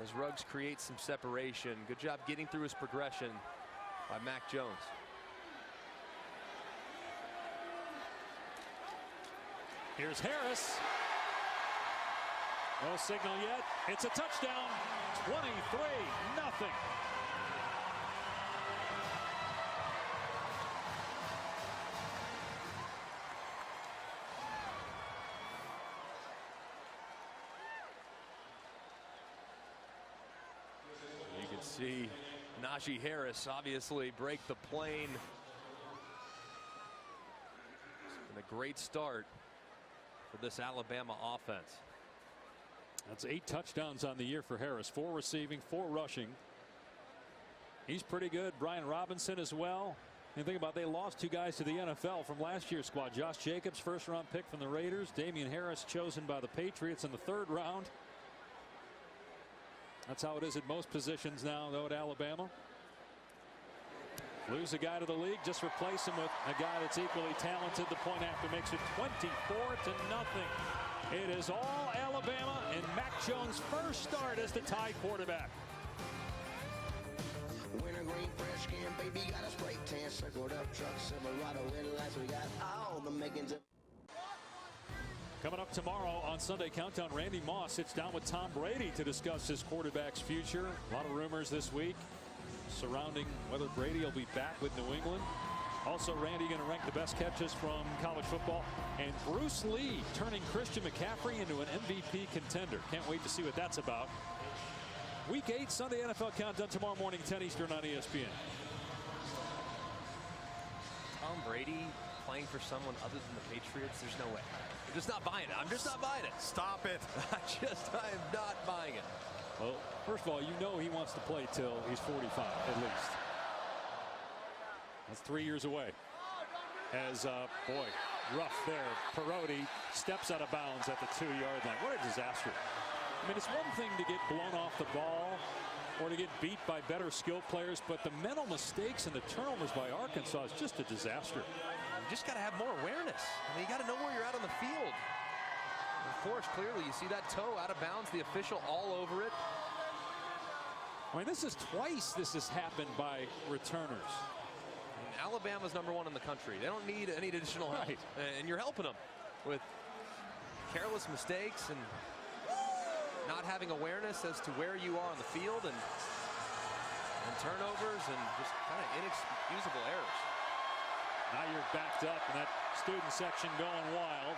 as Ruggs creates some separation. Good job getting through his progression by Mac Jones. Here's Harris. No signal yet. It's a touchdown. 23-0. see Najee Harris obviously break the plane. And a great start for this Alabama offense. That's 8 touchdowns on the year for Harris. 4 receiving, 4 rushing. He's pretty good. Brian Robinson as well. And think about it, they lost 2 guys to the NFL from last year's squad. Josh Jacobs, first-round pick from the Raiders. Damian Harris chosen by the Patriots in the 3rd round. That's how it is at most positions now, though, at Alabama. Lose a guy to the league, just replace him with a guy that's equally talented. The point after makes it 24-0. It is all Alabama, and Mac Jones' first start as the Tide quarterback. Wintergreen, fresh skin, baby, got a spray tan, circled up truck, Silverado headlights, we got all the makings of. Coming up tomorrow on Sunday Countdown, Randy Moss sits down with Tom Brady to discuss his quarterback's future. A lot of rumors this week surrounding whether Brady will be back with New England. Also, Randy going to rank the best catches from college football. And Bruce Lee turning Christian McCaffrey into an MVP contender. Can't wait to see what that's about. Week 8 Sunday NFL Countdown tomorrow morning, 10 Eastern on ESPN. Tom Brady playing for someone other than the Patriots? There's no way. I'm just not buying it. I'm just not buying it. Stop it. I am not buying it. Well, first of all, you know he wants to play till he's 45 at least. That's 3 years away. As boy, rough there. Perotti steps out of bounds at the 2-yard line. What a disaster. I mean, it's one thing to get blown off the ball or to get beat by better skilled players, but the mental mistakes and the turnovers by Arkansas is just a disaster. You just got to have more awareness. I mean, you got to know where you're at on the field. Of course, clearly, you see that toe out of bounds, the official all over it. I mean, this is twice this has happened by returners. And Alabama's #1 in the country. They don't need any additional help. Right. And you're helping them with careless mistakes and not having awareness as to where you are on the field and turnovers and just kind of inexcusable errors. Now you're backed up and that student section going wild.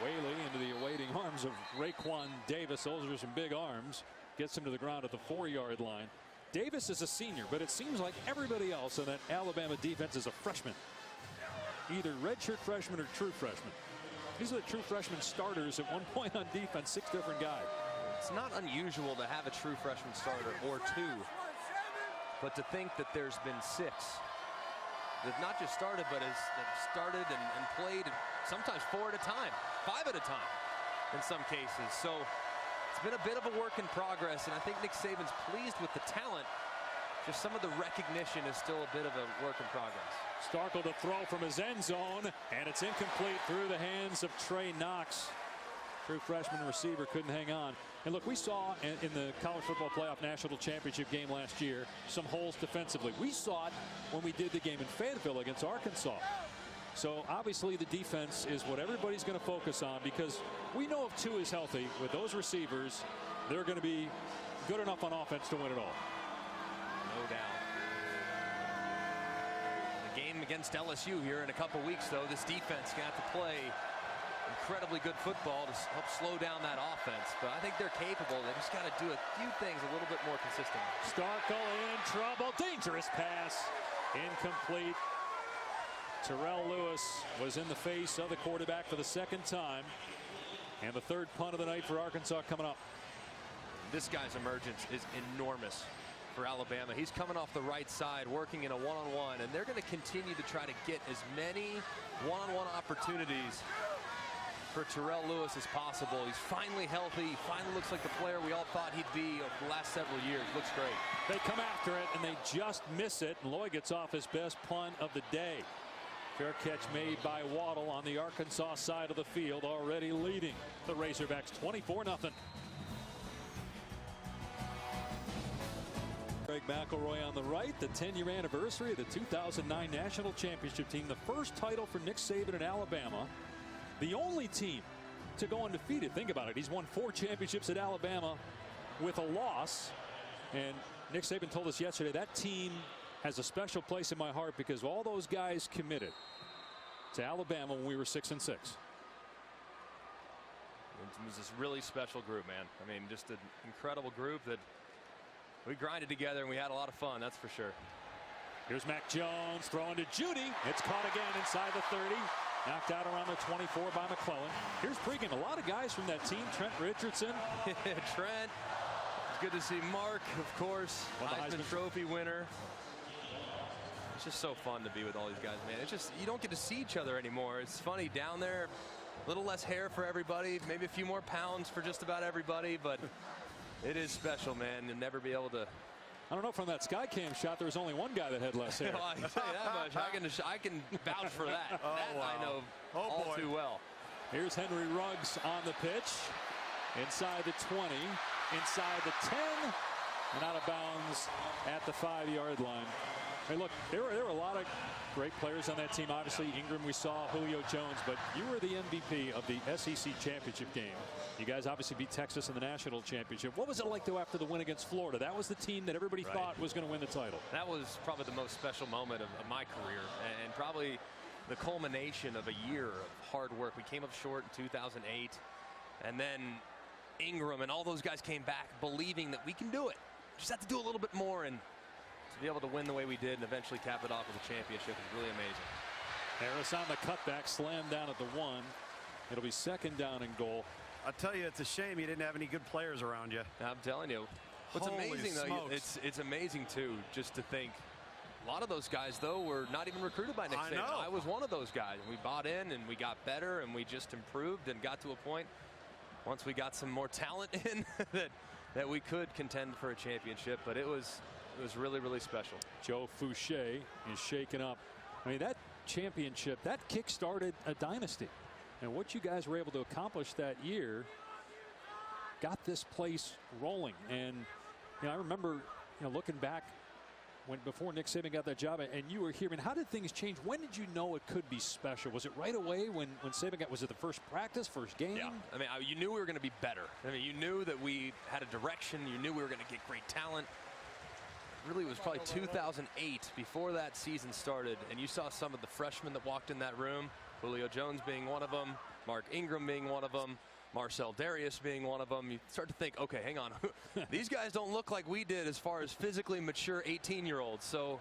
Whaley into the awaiting arms of Raekwon Davis. Those are some big arms. Gets him to the ground at the 4-yard line. Davis is a senior, but it seems like everybody else in that Alabama defense is a freshman. Either redshirt freshman or true freshman. These are the true freshman starters at one point on defense, 6 different guys. It's not unusual to have a true freshman starter or 2, but to think that there's been 6 that not just started, but that started and played sometimes 4 at a time, 5 at a time in some cases. So it's been a bit of a work in progress, and I think Nick Saban's pleased with the talent. Just some of the recognition is still a bit of a work in progress. Starkel to throw from his end zone, and it's incomplete through the hands of Trey Knox. True freshman receiver couldn't hang on. And look, we saw in the College Football Playoff National Championship game last year some holes defensively. We saw it when we did the game in Fayetteville against Arkansas. So obviously the defense is what everybody's going to focus on, because we know if 2 is healthy with those receivers, they're going to be good enough on offense to win it all. No doubt. The game against LSU here in a couple weeks, though, this defense got to play incredibly good football to help slow down that offense. But I think they're capable. They just got to do a few things a little bit more consistently. Starkel in trouble. Dangerous pass. Incomplete. Terrell Lewis was in the face of the quarterback for the 2nd time. And the 3rd punt of the night for Arkansas coming up. This guy's emergence is enormous for Alabama. He's coming off the right side, working in a one-on-one, and they're going to continue to try to get as many one-on-one opportunities for Terrell Lewis as possible. He's finally healthy. He finally looks like the player we all thought he'd be over the last several years. Looks great. They come after it, and they just miss it. And Lloyd gets off his best punt of the day. Fair catch made by Waddle on the Arkansas side of the field, already leading the Razorbacks 24-0. Greg McElroy on the right, the 10-year anniversary of the 2009 National Championship team, the first title for Nick Saban in Alabama, the only team to go undefeated. Think about it. He's won 4 championships at Alabama with a loss, and Nick Saban told us yesterday that team has a special place in my heart because all those guys committed to Alabama when we were 6-6. It was this really special group, man. I mean, just an incredible group that we grinded together and we had a lot of fun, that's for sure. Here's Mac Jones throwing to Judy. It's caught again inside the 30. Knocked out around the 24 by McClellan. Here's pregame. A lot of guys from that team. Trent Richardson. Trent. It's good to see Mark, of course. Heisman Trophy winner. It's just so fun to be with all these guys, man. It's just, you don't get to see each other anymore. It's funny down there, a little less hair for everybody, maybe a few more pounds for just about everybody, but it is special, man. You'll never be able to. I don't know, from that Skycam shot, there was only one guy that had less hair. Well, I can tell you that much. I can vouch for that. Oh, that wow. I know all too well. Here's Henry Ruggs on the pitch. Inside the 20, inside the 10, and out of bounds at the 5-yard line. Hey, look, there were a lot of great players on that team. Obviously, Ingram, we saw Julio Jones, but you were the MVP of the SEC championship game. You guys obviously beat Texas in the national championship. What was it like, though, after the win against Florida? That was the team that everybody thought was going to win the title. That was probably the most special moment of my career, and probably the culmination of a year of hard work. We came up short in 2008, and then Ingram and all those guys came back believing that we can do it. Just have to do a little bit more, and to be able to win the way we did and eventually cap it off with a championship is really amazing. Harris on the cutback, slammed down at the 1. It'll be second down and goal. I tell you, it's a shame you didn't have any good players around you. I'm telling you. What's Holy amazing, though, smokes. it's amazing, too, just to think. A lot of those guys, though, were not even recruited by Nick Saban. know. I was one of those guys. We bought in, and we got better, and we just improved and got to a point, once we got some more talent in, that we could contend for a championship. But it was really, really special. Joe Fouché is shaken up. I mean, that championship, that kick-started a dynasty. And what you guys were able to accomplish that year got this place rolling. And, you know, I remember, looking back before Nick Saban got that job, and you were here. I mean, how did things change? When did you know it could be special? Was it right away when Saban got? Was it the first practice, first game? Yeah. I mean, you knew we were going to be better. I mean, you knew that we had a direction. You knew we were going to get great talent. Really, it was probably 2008 before that season started, and you saw some of the freshmen that walked in that room. Julio Jones being one of them, Mark Ingram being one of them, Marcel Darius being one of them. You start to think, okay, hang on. These guys don't look like we did as far as physically mature 18-year-olds. So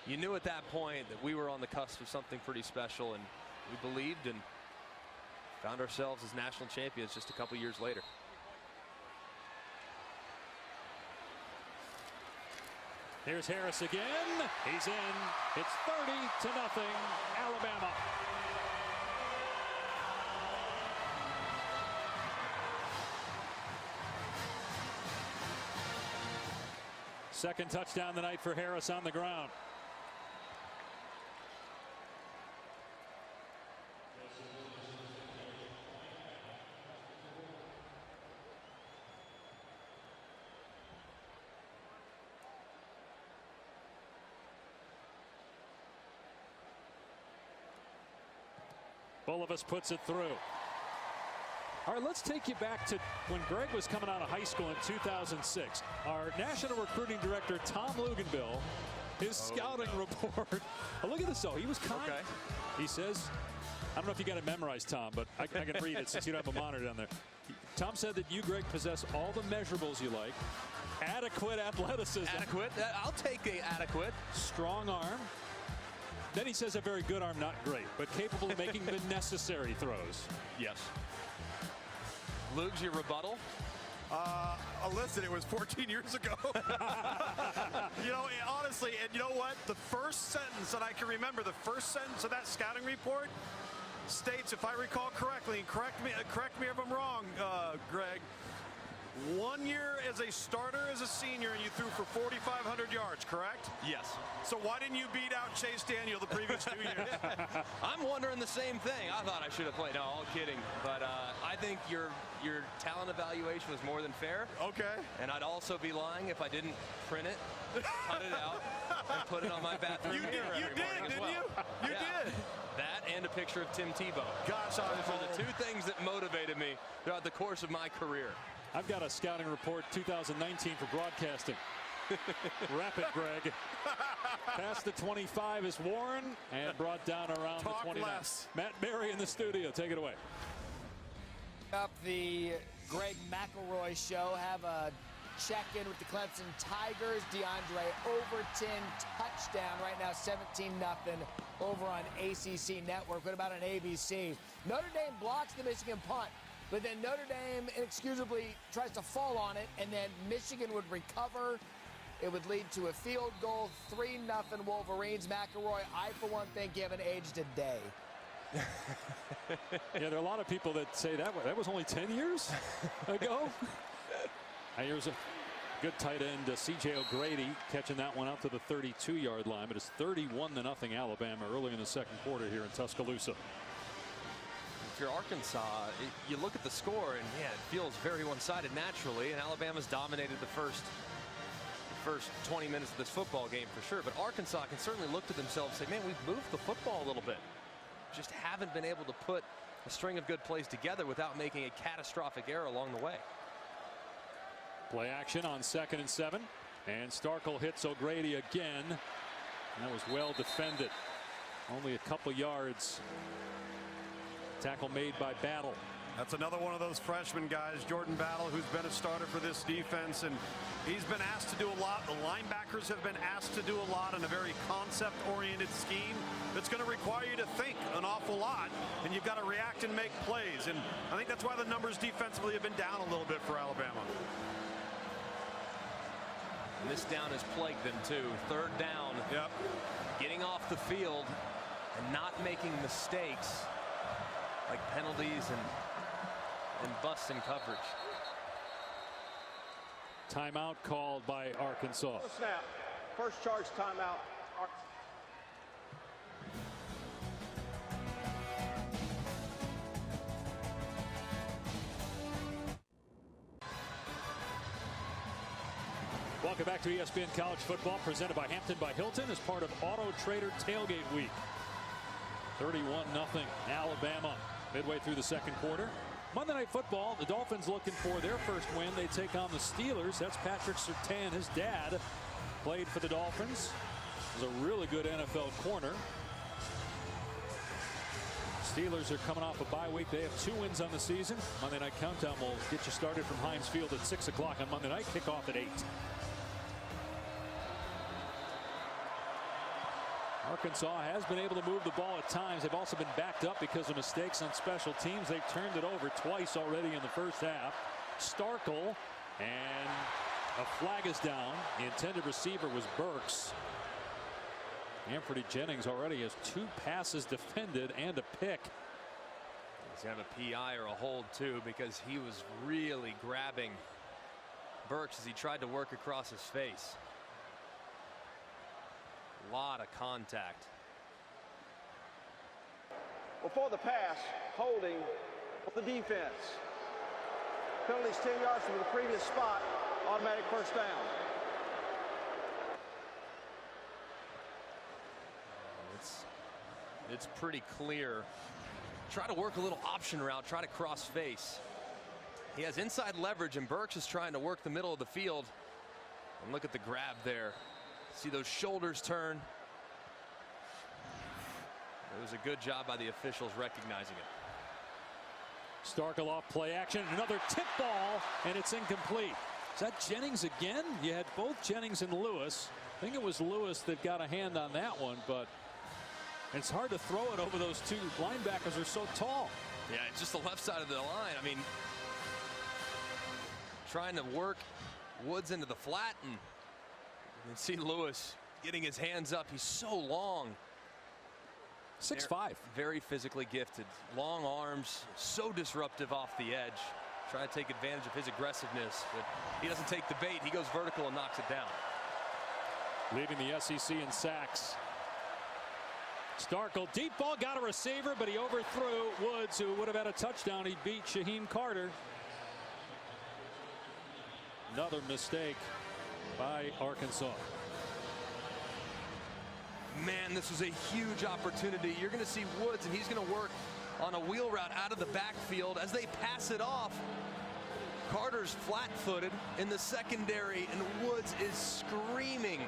you knew at that point that we were on the cusp of something pretty special, and we believed and found ourselves as national champions just a couple years later. Here's Harris again. He's in. It's 30-0, Alabama. Second touchdown tonight for Harris on the ground. Bulovas puts it through. All right, let's take you back to when Greg was coming out of high school in 2006. Our national recruiting director, Tom Luganbill, his scouting report. Oh, look at this, though. He was kind. Okay. He says, I don't know if you got it memorized, Tom, but I can read it since you don't have a monitor down there. Tom said that you, Greg, possess all the measurables you like. Adequate athleticism. Adequate. I'll take the adequate. Strong arm. Then he says a very good arm, not great, but capable of making the necessary throws. Yes. Lugs, your rebuttal? Listen, it was 14 years ago. Honestly, and you know what? The first sentence that I can remember, the first sentence of that scouting report states, if I recall correctly, and correct me if I'm wrong, Greg, 1 year as a starter as a senior, and you threw for 4,500 yards, correct? Yes. So why didn't you beat out Chase Daniel the previous 2 years? I'm wondering the same thing. I thought I should have played. No, all kidding. But I think your talent evaluation was more than fair. Okay. And I'd also be lying if I didn't print it, cut it out, and put it on my bathroom mirror every morning as didn't well. you? You did. That and a picture of Tim Tebow. Gosh, Those are the two things that motivated me throughout the course of my career. I've got a scouting report 2019 for broadcasting. Wrap it, Greg. Past the 25 is Warren and brought down around Talk the 29. less. Matt Berry in the studio. Take it away. Up the Greg McElroy show. Have a check-in with the Clemson Tigers. DeAndre Overton, touchdown right now, 17-0 over on ACC Network. What about on ABC? Notre Dame blocks the Michigan punt, but then Notre Dame inexcusably tries to fall on it, and then Michigan would recover. It would lead to a field goal, 3-0 Wolverines. McElroy, I for one think you haven't aged a day. Yeah, there are a lot of people that say that was only 10 years ago. Here's a good tight end, C.J. O'Grady, catching that one out to the 32-yard line. But it's 31-0 Alabama early in the second quarter here in Tuscaloosa. If you're Arkansas, you look at the score, and yeah, it feels very one-sided naturally, and Alabama's dominated the first 20 minutes of this football game for sure. But Arkansas can certainly look to themselves and say, man, we've moved the football a little bit. Just haven't been able to put a string of good plays together without making a catastrophic error along the way. Play action on 2nd and 7. And Starkel hits O'Grady again. And that was well defended. Only a couple yards. Tackle made by Battle. That's another one of those freshman guys, Jordan Battle, who's been a starter for this defense, and he's been asked to do a lot. The linebackers have been asked to do a lot in a very concept-oriented scheme that's going to require you to think an awful lot, and you've got to react and make plays. And I think that's why the numbers defensively have been down a little bit for Alabama. And this down has plagued them too. 3rd down. Yep. Getting off the field and not making mistakes like penalties and busts in coverage. Timeout called by Arkansas. Snap. First charge timeout. Welcome back to ESPN College Football, presented by Hampton by Hilton as part of Auto Trader Tailgate Week. 31-0 Alabama midway through the second quarter. Monday Night Football, the Dolphins looking for their first win. They take on the Steelers. That's Patrick Surtain. His dad played for the Dolphins. Was a really good NFL corner. Steelers are coming off a bye week. They have 2 wins on the season. Monday Night Countdown will get you started from Heinz Field at 6 o'clock on Monday night. Kickoff at 8. Arkansas has been able to move the ball at times. They've also been backed up because of mistakes on special teams. They've turned it over twice already in the first half. Starkel, and a flag is down. The intended receiver was Burks. Anthony Jennings already has 2 passes defended and a pick. He's going to have a PI or a hold too, because he was really grabbing Burks as he tried to work across his face. A lot of contact. Before the pass, holding the defense. Penalties 10 yards from the previous spot. Automatic first down. It's pretty clear. Try to work a little option route. Try to cross face. He has inside leverage, and Burks is trying to work the middle of the field. And look at the grab there. See those shoulders turn. It was a good job by the officials recognizing it. Starkel off play action. Another tip ball, and it's incomplete. Is that Jennings again? You had both Jennings and Lewis. I think it was Lewis that got a hand on that one, but it's hard to throw it over those 2 linebackers are so tall. Yeah, it's just the left side of the line. I mean, trying to work Woods into the flat, and you can see Lewis getting his hands up. He's so long. 6'5". Very physically gifted. Long arms, so disruptive off the edge. Trying to take advantage of his aggressiveness, but he doesn't take the bait. He goes vertical and knocks it down. Leaving the SEC in sacks. Starkel, deep ball, got a receiver, but he overthrew Woods, who would have had a touchdown. He beat Shaheem Carter. Another mistake by Arkansas. Man, this was a huge opportunity. You're going to see Woods, and he's going to work on a wheel route out of the backfield. As they pass it off, Carter's flat-footed in the secondary, and Woods is screaming.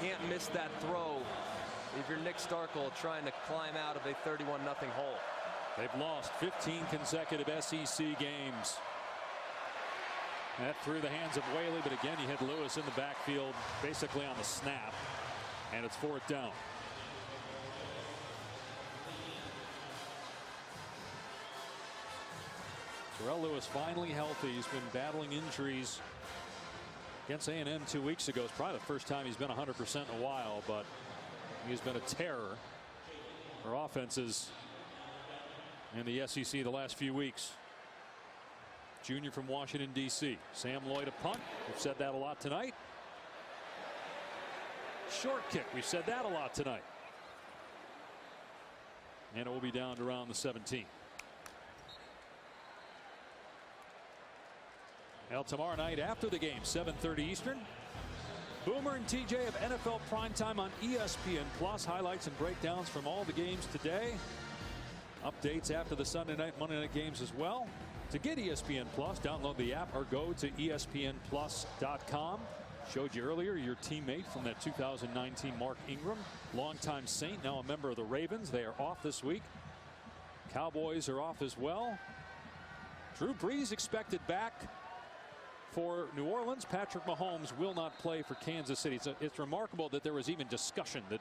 Can't miss that throw if you're Nick Starkel trying to climb out of a 31-0 hole. They've lost 15 consecutive SEC games. That through the hands of Whaley, but again, you hit Lewis in the backfield basically on the snap, and it's 4th down. Terrell Lewis finally healthy. He's been battling injuries against A&M 2 weeks ago. It's probably the first time he's been 100% in a while, but he's been a terror for offenses in the SEC the last few weeks. Junior from Washington, D.C. Sam Lloyd a punt. We've said that a lot tonight. Short kick. We've said that a lot tonight. And it will be down to around the 17. Now tomorrow night after the game, 7:30 Eastern. Boomer and TJ of NFL Primetime on ESPN Plus. Highlights and breakdowns from all the games today. Updates after the Sunday night, Monday night games as well. To get ESPN Plus, download the app or go to ESPNplus.com. Showed you earlier your teammate from that 2019, Mark Ingram, longtime Saint, now a member of the Ravens. They are off this week. Cowboys are off as well. Drew Brees expected back for New Orleans. Patrick Mahomes will not play for Kansas City. It's remarkable that there was even discussion that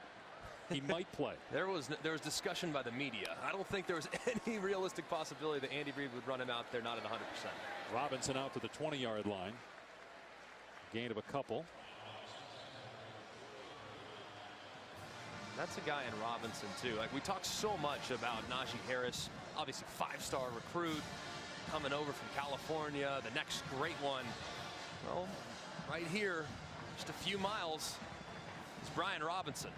he might play. There was discussion by the media. I don't think there was any realistic possibility that Andy Reid would run him out there not at 100%. Robinson out to the 20-yard line. Gain of a couple. That's a guy in Robinson too. Like, we talk so much about Najee Harris, obviously 5-star recruit coming over from California, the next great one. Well, right here, just a few miles, is Brian Robinson.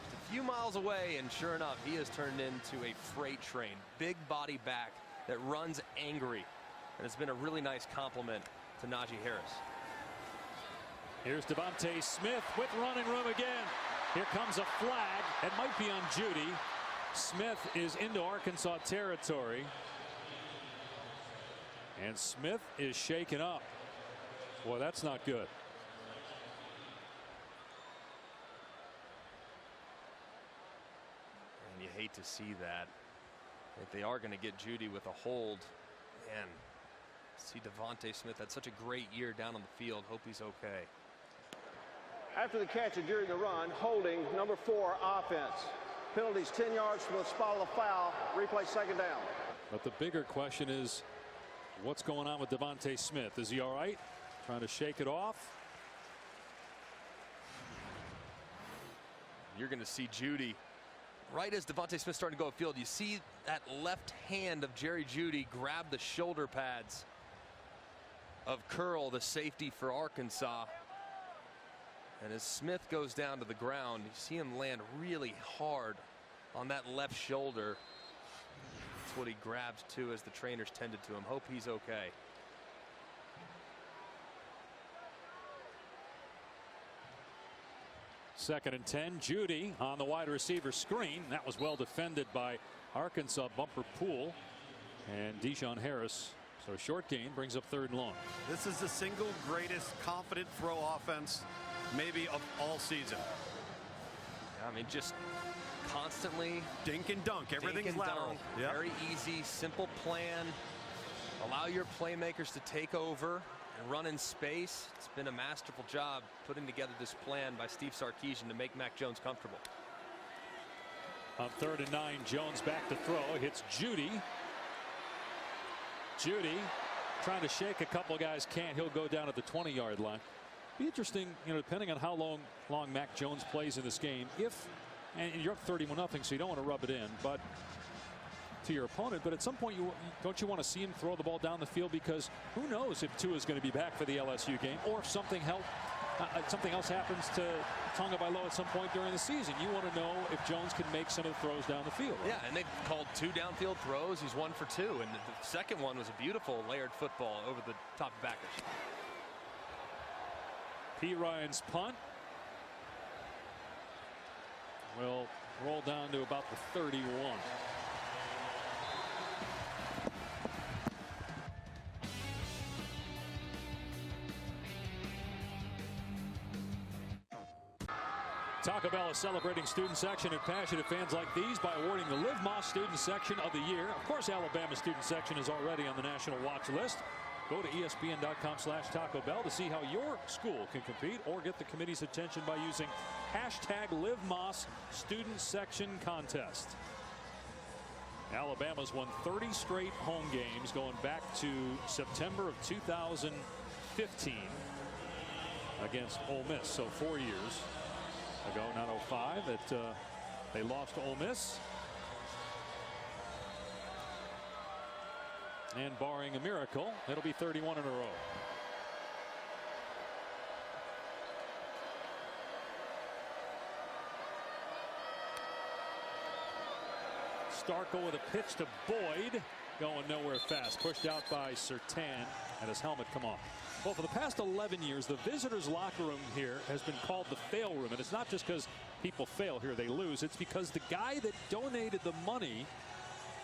Just a few miles away, and sure enough, he has turned into a freight train. Big body back that runs angry, and it's been a really nice compliment to Najee Harris. Here's Devontae Smith with running room again. Here comes a flag. It might be on Judy. Smith is into Arkansas territory. And Smith is shaken up. Boy, that's not good. And you hate to see that. If they are going to get Judy with a hold, man, see Devontae Smith had such a great year down on the field. Hope he's okay. After the catch and during the run, holding number 4 offense. Penalties 10 yards from the spot of the foul. Replay 2nd down. But the bigger question is, what's going on with Devontae Smith? Is he all right? Trying to shake it off. You're going to see Judy right as Devontae Smith starting to go upfield. You see that left hand of Jerry Judy grab the shoulder pads of Curl, the safety for Arkansas. And as Smith goes down to the ground, you see him land really hard on that left shoulder. That's what he grabs too as the trainers tended to him. Hope he's okay. Second and 10. Judy on the wide receiver screen. That was well defended by Arkansas bumper Poole and Deshaun Harris. So short gain brings up 3rd and long. This is the single greatest confident throw offense maybe of all season. I mean, just constantly dink and dunk. Everything's lateral. Yep. Very easy, simple plan. Allow your playmakers to take over and run in space. It's been a masterful job putting together this plan by Steve Sarkisian to make Mac Jones comfortable. On 3rd and 9, Jones back to throw. Hits Judy. Judy trying to shake a couple guys, can't. He'll go down at the 20-yard line. Be interesting, depending on how long Mac Jones plays in this game. And you're up 31-0, so you don't want to rub it in, but to your opponent. But at some point, don't you want to see him throw the ball down the field, because who knows if Tua is going to be back for the LSU game, or if something else happens to Tagovailoa at some point during the season. You want to know if Jones can make some of the throws down the field. Right? Yeah, and they've called 2 downfield throws. He's 1 for 2, and the second one was a beautiful layered football over the top of backers. P. Ryan's punt will roll down to about the 31. Taco Bell is celebrating student section and passionate fans like these by awarding the Liv Moss Student Section of the Year. Of course, Alabama Student Section is already on the national watch list. Go to ESPN.com/Taco Bell to see how your school can compete or get the committee's attention by using #LiveMoss Student Section Contest. Alabama's won 30 straight home games going back to September of 2015 against Ole Miss. So 4 years ago, not 05, that they lost to Ole Miss. And barring a miracle, it'll be 31 in a row. Starkel with a pitch to Boyd, going nowhere fast. Pushed out by Surtain, and his helmet come off. Well, for the past 11 years, the visitors' locker room here has been called the fail room. And it's not just because people fail here, they lose. It's because the guy that donated the money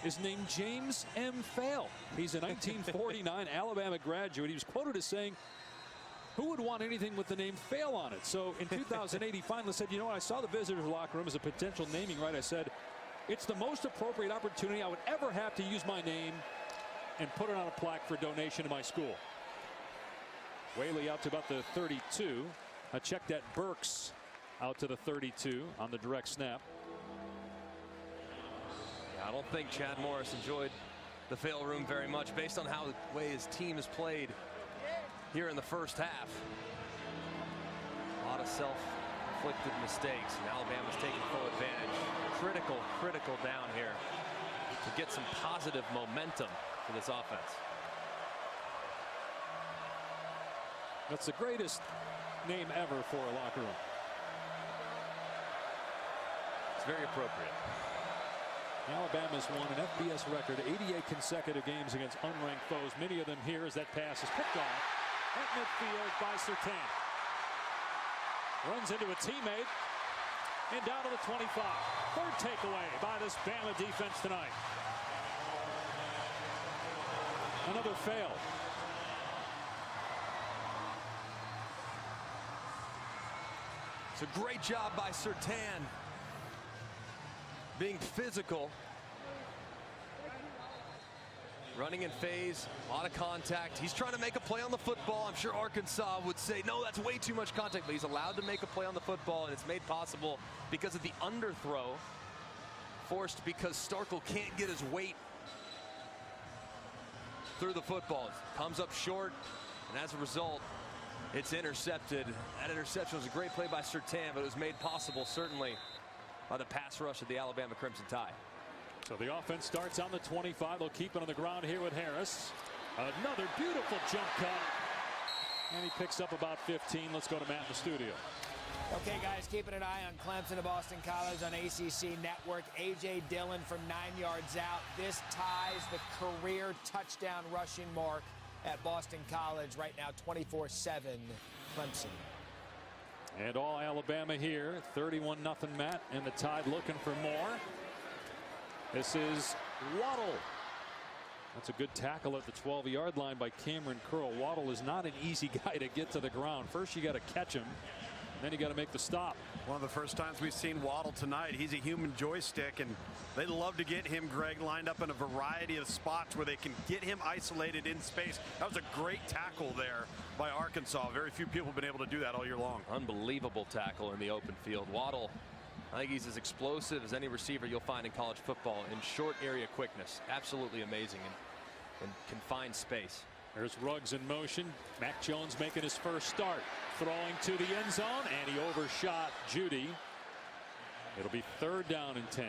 is named James M. Fail. He's a 1949 Alabama graduate. He was quoted as saying, who would want anything with the name Fail on it? So in 2008, he finally said, you know what, I saw the visitors' locker room as a potential naming right. I said, it's the most appropriate opportunity I would ever have to use my name and put it on a plaque for donation to my school. Whaley out to about the 32. I checked that Burks out to the 32 on the direct snap. Yeah, I don't think Chad Morris enjoyed the fail room very much based on how the way his team has played here in the first half. A lot of self-inflicted mistakes, and Alabama's taking full advantage. Critical down here to get some positive momentum for this offense. That's the greatest name ever for a locker room. It's very appropriate. Alabama's won an FBS record 88 consecutive games against unranked foes. Many of them here as that pass is picked off at midfield by Surtain. Runs into a teammate and down to the 25. Third takeaway by this Bama defense tonight. Another fail. It's a great job by Surtain, being physical, running in phase, a lot of contact. He's trying to make a play on the football. I'm sure Arkansas would say, no, that's way too much contact, but he's allowed to make a play on the football, and it's made possible because of the underthrow, forced because Starkel can't get his weight through the football. Comes up short, and as a result, it's intercepted. That interception was a great play by Surtain, but it was made possible certainly by the pass rush of the Alabama Crimson Tide. So the offense starts on the 25. They'll keep it on the ground here with Harris. Another beautiful jump cut. And he picks up about 15. Let's go to Matt in the studio. Okay, guys, keeping an eye on Clemson and Boston College on ACC Network. A.J. Dillon from 9 yards out. This ties the career touchdown rushing mark at Boston College right now, 24-7 Clemson. And all Alabama here, 31-0 Matt, and the Tide looking for more. This is Waddle. That's a good tackle at the 12-yard line by Cameron Curl. Waddle is not an easy guy to get to the ground. First you got to catch him, and then you got to make the stop. One of the first times we've seen Waddle tonight. He's a human joystick, and they love to get him, Greg, lined up in a variety of spots where they can get him isolated in space. That was a great tackle there by Arkansas. Very few people have been able to do that all year long. Unbelievable tackle in the open field. Waddle, I think he's as explosive as any receiver you'll find in college football in short area quickness. Absolutely amazing in confined space. There's Ruggs in motion. Mac Jones making his first start. Throwing to the end zone, and he overshot Judy. It'll be 3rd down and 10.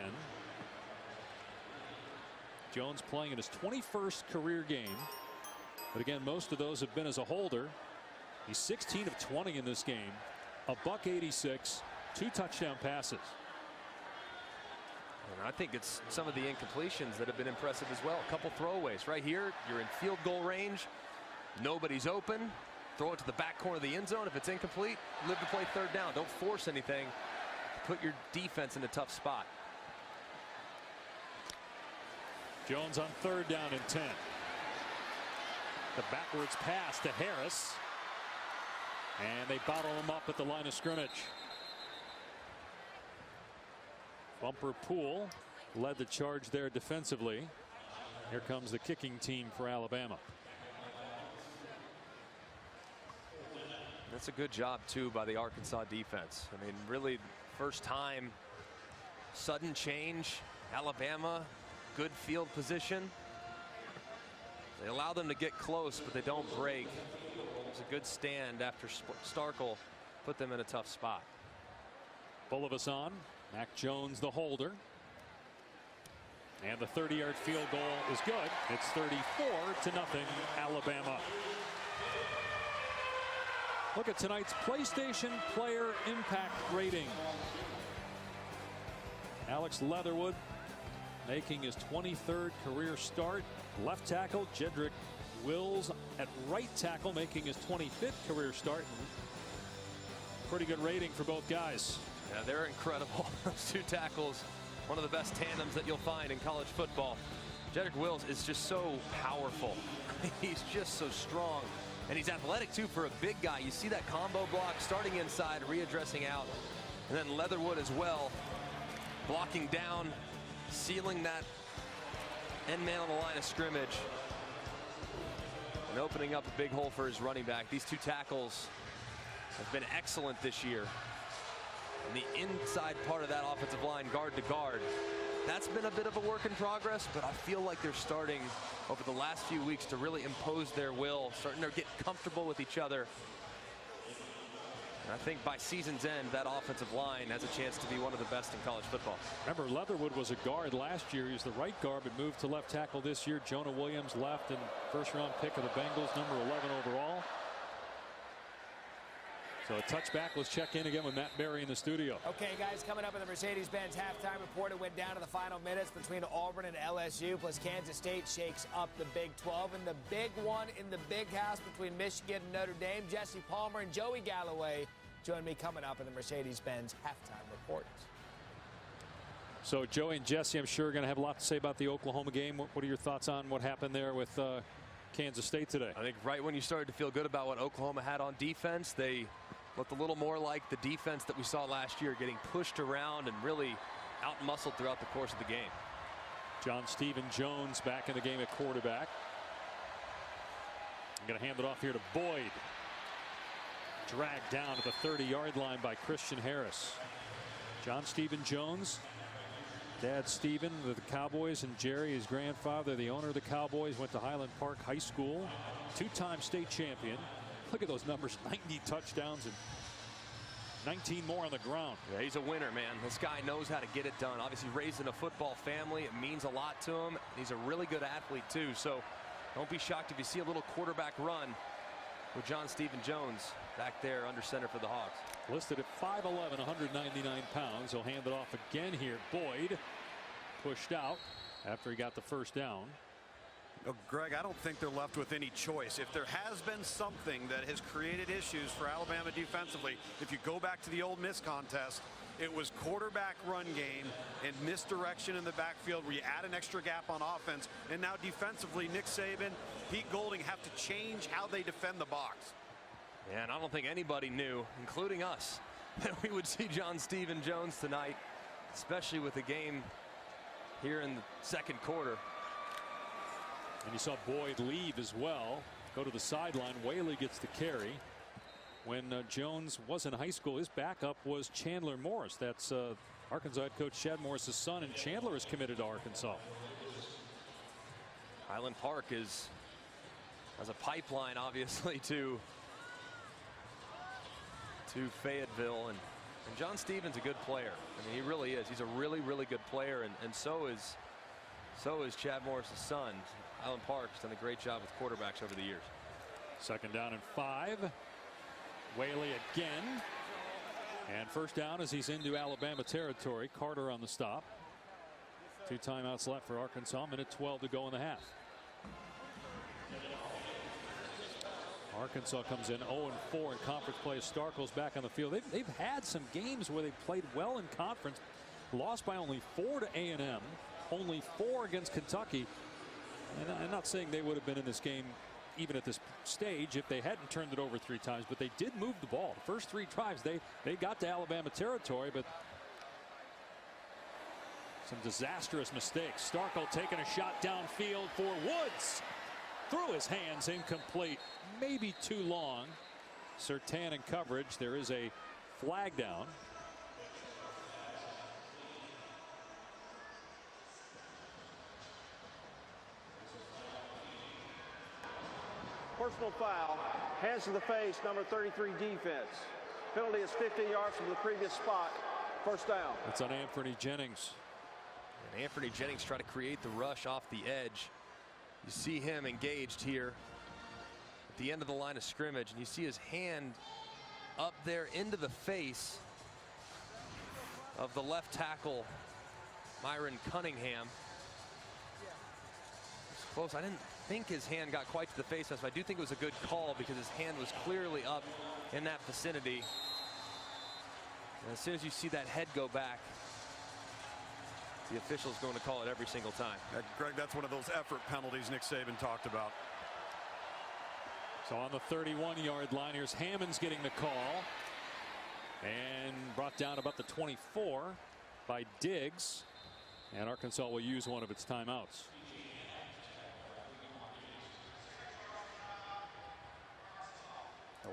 Jones playing in his 21st career game. But again, most of those have been as a holder. He's 16 of 20 in this game. A $186, 2 touchdown passes. And I think it's some of the incompletions that have been impressive as well. A couple throwaways right here. You're in field goal range. Nobody's open. Throw it to the back corner of the end zone. If it's incomplete, live to play 3rd down. Don't force anything. Put your defense in a tough spot. Jones on 3rd down and 10. The backwards pass to Harris. And they bottle him up at the line of scrimmage. Bumper Poole led the charge there defensively. Here comes the kicking team for Alabama. That's a good job, too, by the Arkansas defense. I mean, really, first time, sudden change. Alabama, good field position. They allow them to get close, but they don't break. It's a good stand after Starkel put them in a tough spot. Bulovas on. Mac Jones, the holder. And the 30-yard field goal is good. It's 34-0, Alabama. Look at tonight's PlayStation Player Impact rating. Alex Leatherwood making his 23rd career start. Left tackle Jedrick Wills at right tackle making his 25th career start. Pretty good rating for both guys. Yeah, they're incredible. Those two tackles, one of the best tandems that you'll find in college football. Jedrick Wills is just so powerful. He's just so strong. And he's athletic, too, for a big guy. You see that combo block starting inside, readdressing out. And then Leatherwood as well, blocking down, sealing that end man on the line of scrimmage. And opening up a big hole for his running back. These two tackles have been excellent this year. And the inside part of that offensive line, guard to guard, that's been a bit of a work in progress, but I feel like they're starting over the last few weeks to really impose their will, starting to get comfortable with each other. And I think by season's end, that offensive line has a chance to be one of the best in college football. Remember, Leatherwood was a guard last year. He was the right guard, but moved to left tackle this year. Jonah Williams left, and first-round pick of the Bengals, number 11 overall. So a touchback. Let's check in again with Matt Berry in the studio. Okay, guys, coming up in the Mercedes-Benz halftime report, it went down to the final minutes between Auburn and LSU, plus Kansas State shakes up the Big 12, and the big one in the big house between Michigan and Notre Dame. Jesse Palmer and Joey Galloway join me coming up in the Mercedes-Benz halftime report. So Joey and Jesse, I'm sure, are going to have a lot to say about the Oklahoma game. What are your thoughts on what happened there with Kansas State today? I think right when you started to feel good about what Oklahoma had on defense, they looked a little more like the defense that we saw last year, getting pushed around and really out-muscled throughout the course of the game. John Stephen Jones back in the game at quarterback. I'm going to hand it off here to Boyd. Dragged down to the 30-yard line by Christian Harris. John Stephen Jones, Dad Stephen with the Cowboys, and Jerry, his grandfather, the owner of the Cowboys, went to Highland Park High School. Two-time state champion. Look at those numbers, 90 touchdowns and 19 more on the ground. Yeah, he's a winner, man. This guy knows how to get it done. Obviously raised in a football family. It means a lot to him. He's a really good athlete, too. So don't be shocked if you see a little quarterback run with John Stephen Jones back there under center for the Hawks. Listed at 5'11", 199 pounds. He'll hand it off again here. Boyd pushed out after he got the first down. Oh, Greg, I don't think they're left with any choice. If there has been something that has created issues for Alabama defensively, if you go back to the Ole Miss contest, it was quarterback run game and misdirection in the backfield where you add an extra gap on offense. And now defensively, Nick Saban, Pete Golding have to change how they defend the box. Yeah, and I don't think anybody knew, including us, that we would see John Stephen Jones tonight, especially with the game here in the second quarter. And you saw Boyd leave as well, go to the sideline. Whaley gets the carry. When Jones was in high school, his backup was Chandler Morris. That's Arkansas head coach Chad Morris's son, and Chandler is committed to Arkansas. Highland Park has a pipeline, obviously, to Fayetteville, and John Stephen's a good player. I mean, he really is. He's a really, really good player, and so is Chad Morris's son. Highland Park's done a great job with quarterbacks over the years. Second down and 5. Whaley again. And first down as he's into Alabama territory. Carter on the stop. 2 timeouts left for Arkansas. Minute 12 to go in the half. Arkansas comes in 0-4 in conference play. Starkel's back on the field. They've had some games where they've played well in conference. Lost by only 4 to A&M. Only 4 against Kentucky. And I'm not saying they would have been in this game even at this stage if they hadn't turned it over 3 times, but they did move the ball. The first 3 drives they got to Alabama territory, but some disastrous mistakes. Starkel taking a shot downfield for Woods. Through his hands, incomplete. Maybe too long. Surtain in coverage. There is a flag down. Personal foul, hands to the face, number 33 defense. Penalty is 50 yards from the previous spot. First down. That's on Anthony Jennings. And Anthony Jennings trying to create the rush off the edge. You see him engaged here at the end of the line of scrimmage, and you see his hand up there into the face of the left tackle, Myron Cunningham. It's close. I didn't think his hand got quite to the face, but I do think it was a good call because his hand was clearly up in that vicinity. And as soon as you see that head go back, the official's going to call it every single time. Greg, that's one of those effort penalties Nick Saban talked about. So on the 31-yard line, here's Hammonds getting the call. And brought down about the 24 by Diggs. And Arkansas will use one of its timeouts.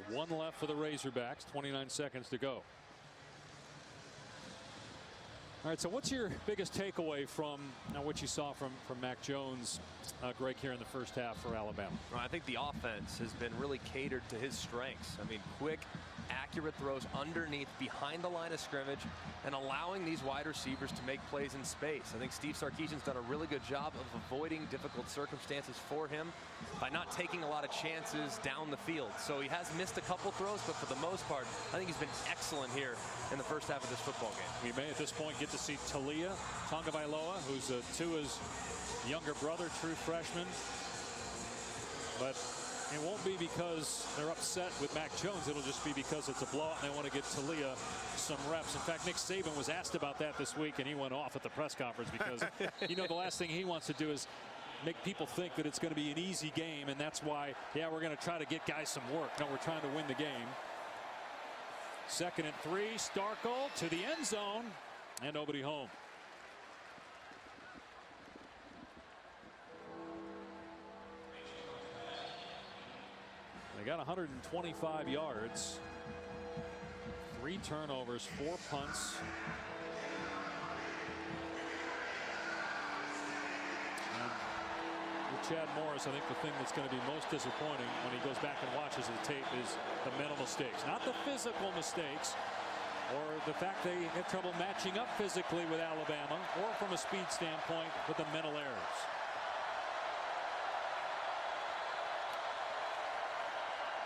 One left for the Razorbacks, 29 seconds to go. All right, so what's your biggest takeaway from what you saw from Mac Jones, Greg, here in the first half for Alabama? Well, I think the offense has been really catered to his strengths. I mean, quick, accurate throws underneath, behind the line of scrimmage, and allowing these wide receivers to make plays in space. I think Steve Sarkisian's done a really good job of avoiding difficult circumstances for him by not taking a lot of chances down the field. So he has missed a couple throws, but for the most part, I think he's been excellent here in the first half of this football game. We may at this point get to see Talia Tagovailoa, who's Tua's younger brother, true freshman. But it won't be because they're upset with Mac Jones. It'll just be because it's a blowout and they want to get Talia some reps. In fact, Nick Saban was asked about that this week, and he went off at the press conference because, you know, the last thing he wants to do is make people think that it's going to be an easy game, and that's why, yeah, we're going to try to get guys some work. No, we're trying to win the game. 2nd and 3, Starkel to the end zone, and nobody home. They got 125 yards, 3 turnovers, 4 punts. And with Chad Morris, I think the thing that's going to be most disappointing when he goes back and watches the tape is the mental mistakes, not the physical mistakes or the fact they had trouble matching up physically with Alabama, or from a speed standpoint with the mental errors.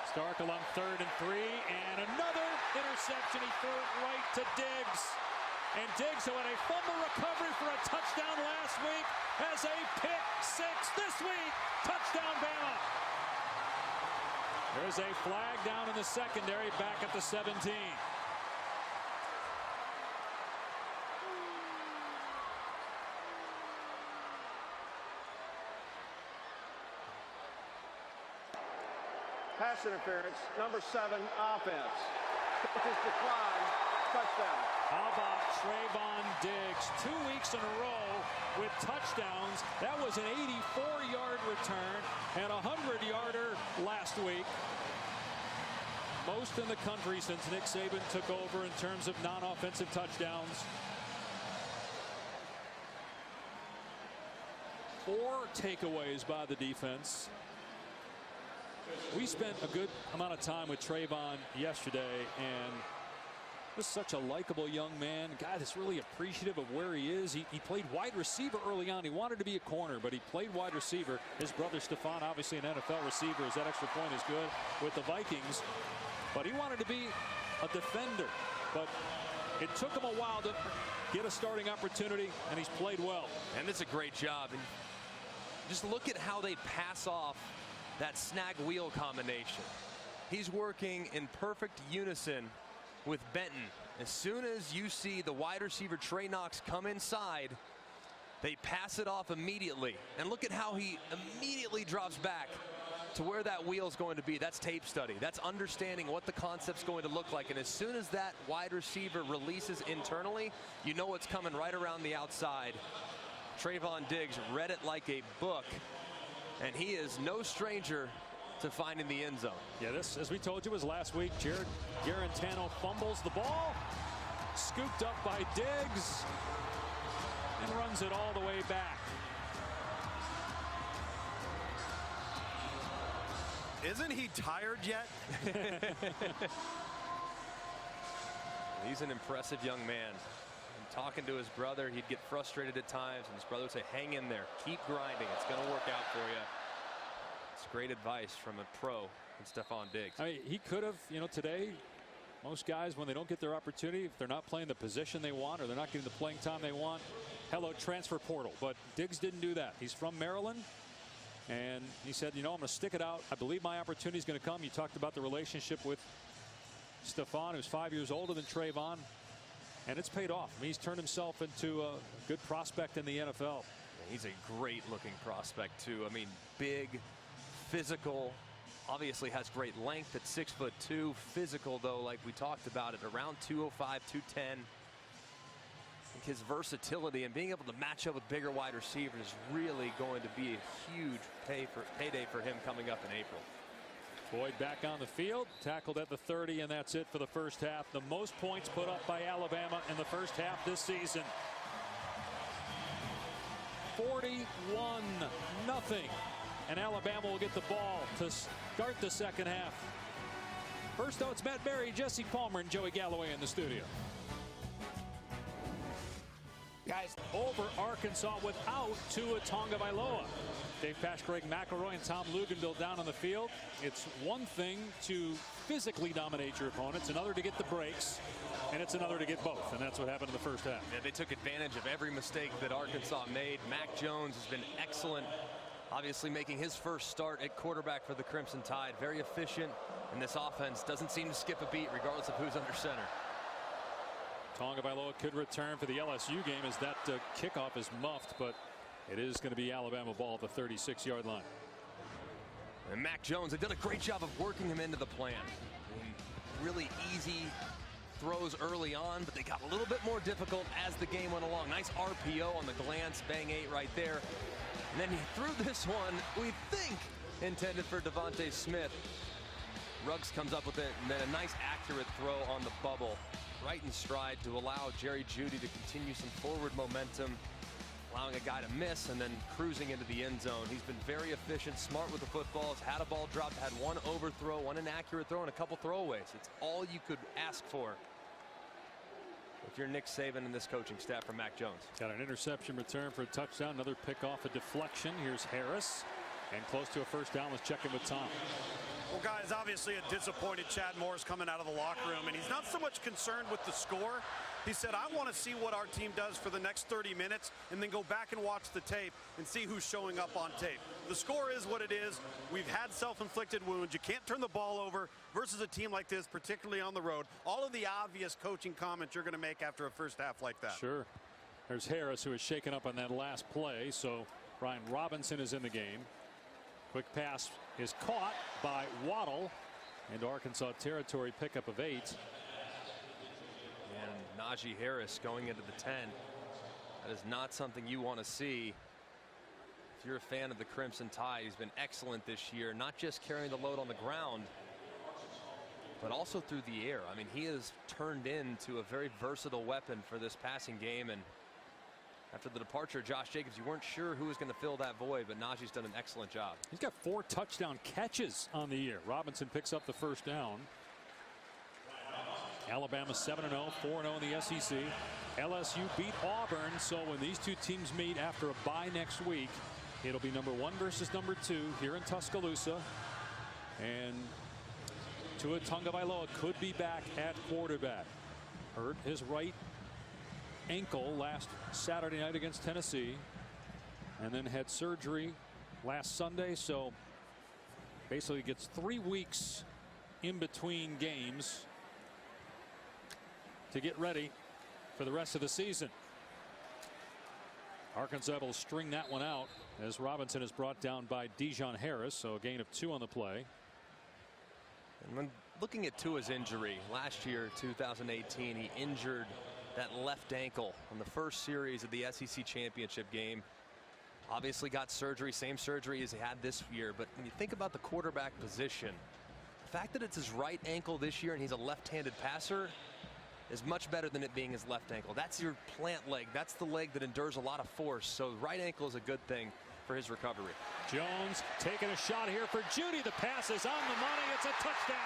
Starkel on 3rd and 3, and another interception. He threw it right to Diggs. And Diggs, who had a fumble recovery for a touchdown last week, has a pick 6 this week. Touchdown, Bama. There's a flag down in the secondary, back at the 17. Pass interference, number 7 offense. Coaches decline, touchdown. How about Trayvon Diggs? 2 weeks in a row with touchdowns. That was an 84-yard return and a 100-yarder last week. Most in the country since Nick Saban took over in terms of non-offensive touchdowns. 4 takeaways by the defense. We spent a good amount of time with Trayvon yesterday, and this is such a likable young man, a guy that's really appreciative of where he is. He played wide receiver early on. He wanted to be a corner, but he played wide receiver. His brother Stephon, obviously an NFL receiver, as that extra point is good with the Vikings. But he wanted to be a defender. But it took him a while to get a starting opportunity, and he's played well. And it's a great job. And just look at how they pass off that snag wheel combination. He's working in perfect unison with Benton. As soon as you see the wide receiver Trey Knox come inside, they pass it off immediately. And look at how he immediately drops back to where that wheel is going to be. That's tape study. That's understanding what the concept's going to look like. And as soon as that wide receiver releases internally, you know what's coming right around the outside. Trayvon Diggs read it like a book. And he is no stranger to finding the end zone. Yeah, this, as we told you, was last week. Jared Garantano fumbles the ball, scooped up by Diggs, and runs it all the way back. Isn't he tired yet? He's an impressive young man. And talking to his brother, he'd get frustrated at times, and his brother would say, hang in there, keep grinding, it's going to work out for you. It's great advice from a pro in Stephon Diggs. I mean, he could have, you know, today, most guys, when they don't get their opportunity, if they're not playing the position they want or they're not getting the playing time they want, hello, transfer portal. But Diggs didn't do that. He's from Maryland. And he said, you know, I'm going to stick it out. I believe my opportunity is going to come. You talked about the relationship with Stephon, who's 5 years older than Trayvon. And it's paid off. I mean, he's turned himself into a good prospect in the NFL. He's a great looking prospect, too. I mean, big, physical, obviously has great length at 6'2". Physical, though, like we talked about it, around 205, 210. His versatility and being able to match up with bigger wide receivers is really going to be a huge payday for him coming up in April. Boyd back on the field, tackled at the 30, and that's it for the first half. The most points put up by Alabama in the first half this season. 41-0. And Alabama will get the ball to start the second half. First, though, it's Matt Berry, Jesse Palmer, and Joey Galloway in the studio. Guys, Over Arkansas without Tua Tagovailoa. Dave Pasch, Greg McElroy, and Tom Luginbill down on the field. It's one thing to physically dominate your opponents, another to get the breaks, and it's another to get both. And that's what happened in the first half. Yeah, they took advantage of every mistake that Arkansas made. Mac Jones has been excellent, obviously making his first start at quarterback for the Crimson Tide. Very efficient, and this offense doesn't seem to skip a beat regardless of who's under center. Tagovailoa could return for the LSU game as that kickoff is muffed, but it is going to be Alabama ball at the 36-yard line. And Mac Jones, they've done a great job of working him into the plan. I mean, really easy throws early on, but they got a little bit more difficult as the game went along. Nice RPO on the glance, bang 8 right there. And then he threw this one, we think, intended for Devontae Smith. Ruggs comes up with it, and then a nice accurate throw on the bubble. Right in stride to allow Jerry Jeudy to continue some forward momentum, allowing a guy to miss and then cruising into the end zone. He's been very efficient, smart with the footballs, had a ball dropped, had one overthrow, one inaccurate throw, and a couple throwaways. It's all you could ask for if you're Nick Saban and this coaching staff from Mac Jones. Got an interception return for a touchdown, another pick off a deflection. Here's Harris, and close to a first down. Let's check in with Tom. Well, guys, obviously a disappointed Chad Morris coming out of the locker room, and he's not so much concerned with the score. He said, I want to see what our team does for the next 30 minutes and then go back and watch the tape and see who's showing up on tape. The score is what it is. We've had self-inflicted wounds. You can't turn the ball over versus a team like this, particularly on the road. All of the obvious coaching comments you're going to make after a first half like that. Sure. There's Harris, who was shaken up on that last play, so Brian Robinson is in the game. Quick pass is caught by Waddle, and Arkansas territory pickup of 8. And Najee Harris going into the 10. That is not something you want to see. If you're a fan of the Crimson Tide, he's been excellent this year, not just carrying the load on the ground, but also through the air. I mean, he has turned into a very versatile weapon for this passing game, and after the departure of Josh Jacobs, you weren't sure who was going to fill that void, but Najee's done an excellent job. He's got 4 touchdown catches on the year. Robinson picks up the first down. Alabama 7-0, 4-0 in the SEC. LSU beat Auburn, so when these two teams meet after a bye next week, it'll be number 1 versus number 2 here in Tuscaloosa. And Tua Tagovailoa could be back at quarterback. Hurt his right ankle last Saturday night against Tennessee, and then had surgery last Sunday, so basically gets 3 weeks in between games to get ready for the rest of the season. Arkansas will string that one out as Robinson is brought down by Dijon Harris, so a gain of 2 on the play. And when looking at Tua's injury last year, 2018, he injured that left ankle on the first series of the SEC championship game. Obviously got surgery, same surgery as he had this year. But when you think about the quarterback position, the fact that it's his right ankle this year and he's a left-handed passer is much better than it being his left ankle. That's your plant leg. That's the leg that endures a lot of force. So right ankle is a good thing for his recovery. Jones taking a shot here for Jeudy. The pass is on the money. It's a touchdown.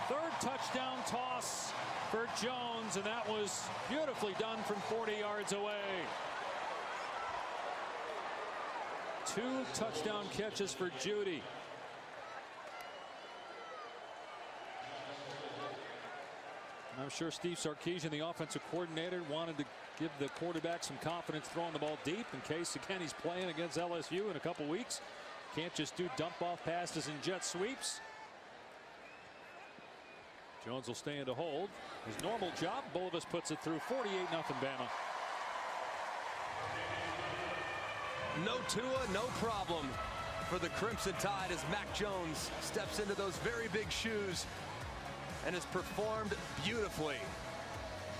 Third touchdown toss for Jones, and that was beautifully done from 40 yards away. 2 touchdown catches for Jeudy. I'm sure Steve Sarkisian, the offensive coordinator, wanted to give the quarterback some confidence throwing the ball deep in case, again, he's playing against LSU in a couple weeks. Can't just do dump-off passes and jet sweeps. Jones will stay into hold. His normal job. Bulovas puts it through. 48-0 Bama. No Tua, no problem for the Crimson Tide as Mac Jones steps into those very big shoes and has performed beautifully.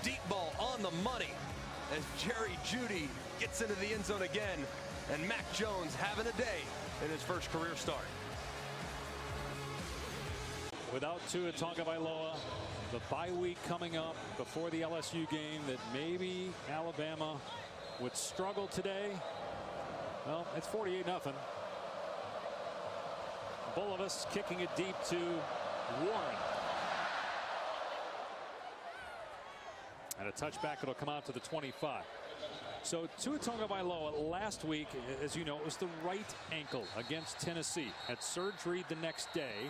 Deep ball on the money as Jerry Jeudy gets into the end zone again, and Mac Jones having a day in his first career start. Without Tua Tagovailoa, the bye week coming up before the LSU game, that maybe Alabama would struggle today. Well, it's 48-0. Bulovas kicking it deep to Warren. And a touchback, it'll come out to the 25. So Tua Tagovailoa last week, as you know, it was the right ankle against Tennessee. Had surgery the next day.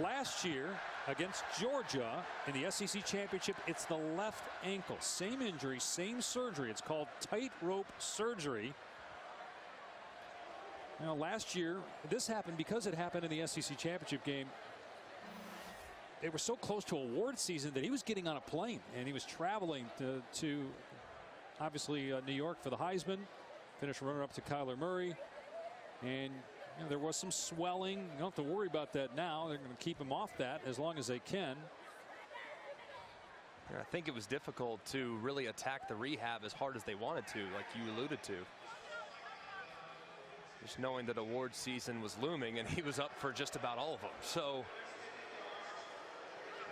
Last year against Georgia in the SEC championship, it's the left ankle. Same injury, same surgery. It's called tightrope surgery. Now, last year, this happened because it happened in the SEC championship game. They were so close to award season that he was getting on a plane and he was traveling to obviously New York for the Heisman. Finished runner-up to Kyler Murray. And you know, there was some swelling. You don't have to worry about that now. They're going to keep him off that as long as they can. I think it was difficult to really attack the rehab as hard as they wanted to, like you alluded to. Just knowing that award season was looming and he was up for just about all of them. So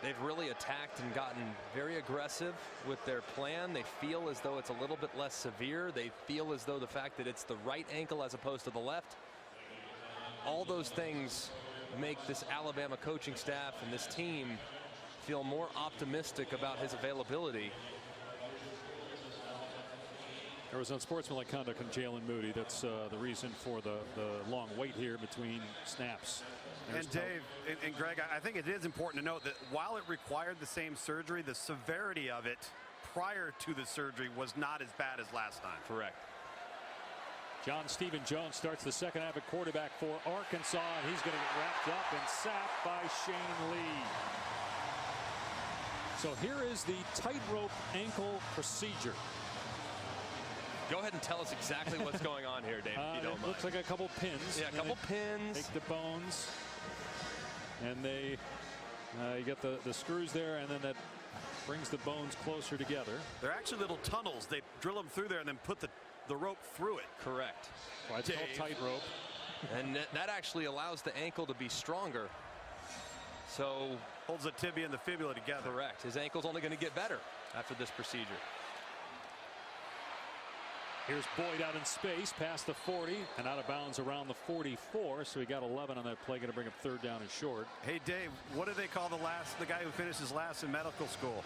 they've really attacked and gotten very aggressive with their plan. They feel as though it's a little bit less severe. They feel as though the fact that it's the right ankle as opposed to the left, all those things make this Alabama coaching staff and this team feel more optimistic about his availability. There was unsportsmanlike conduct on Jalen Moody. That's the reason for the long wait here between snaps. And Dave and Greg, I think it is important to note that while it required the same surgery, the severity of it prior to the surgery was not as bad as last time. Correct. John Stephen Jones starts the second half at quarterback for Arkansas, and he's going to get wrapped up and sacked by Shane Lee. So here is the tightrope ankle procedure. Go ahead and tell us exactly what's going on here, Dave, if you don't mind. Looks like a couple pins. Yeah, a couple pins. Take the bones, and they you get the screws there, and then that brings the bones closer together. They're actually little tunnels. They drill them through there and then put the rope through it. Correct. Well, it's called tightrope. And that actually allows the ankle to be stronger. So holds the tibia and the fibula together. Correct. His ankle's only going to get better after this procedure. Here's Boyd out in space past the 40 and out of bounds around the 44. So he got 11 on that play. Going to bring up third down and short. Hey Dave, what do they call the guy who finishes last in medical school?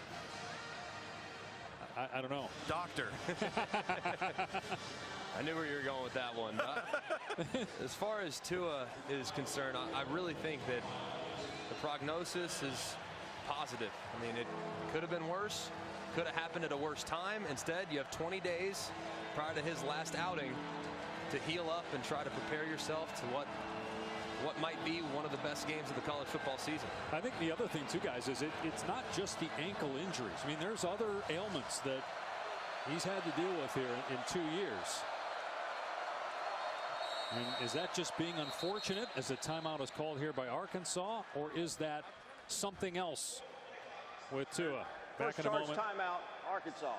I don't know. Doctor. I knew where you were going with that one. As far as Tua is concerned, I really think that the prognosis is positive. I mean, it could have been worse. Could have happened at a worse time. Instead, you have 20 days prior to his last outing to heal up and try to prepare yourself to what might be one of the best games of the college football season. I think the other thing too, guys, is it's not just the ankle injuries. I mean, there's other ailments that he's had to deal with here in 2 years. And is that just being unfortunate as the timeout is called here by Arkansas, or is that something else with Tua? Back First in a charge moment. timeout, Arkansas.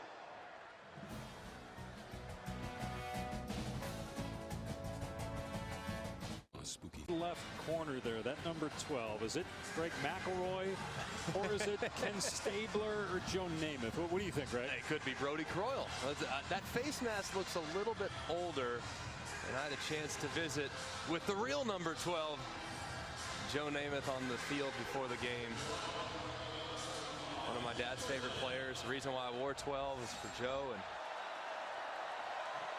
Left corner there, that number 12. Is it Greg McElroy, or is it Ken Stabler or Joe Namath? What do you think, Greg? It could be Brody Croyle. That face mask looks a little bit older, and I had a chance to visit with the real number 12, Joe Namath, on the field before the game. One of my dad's favorite players. The reason why I wore 12 is for Joe, and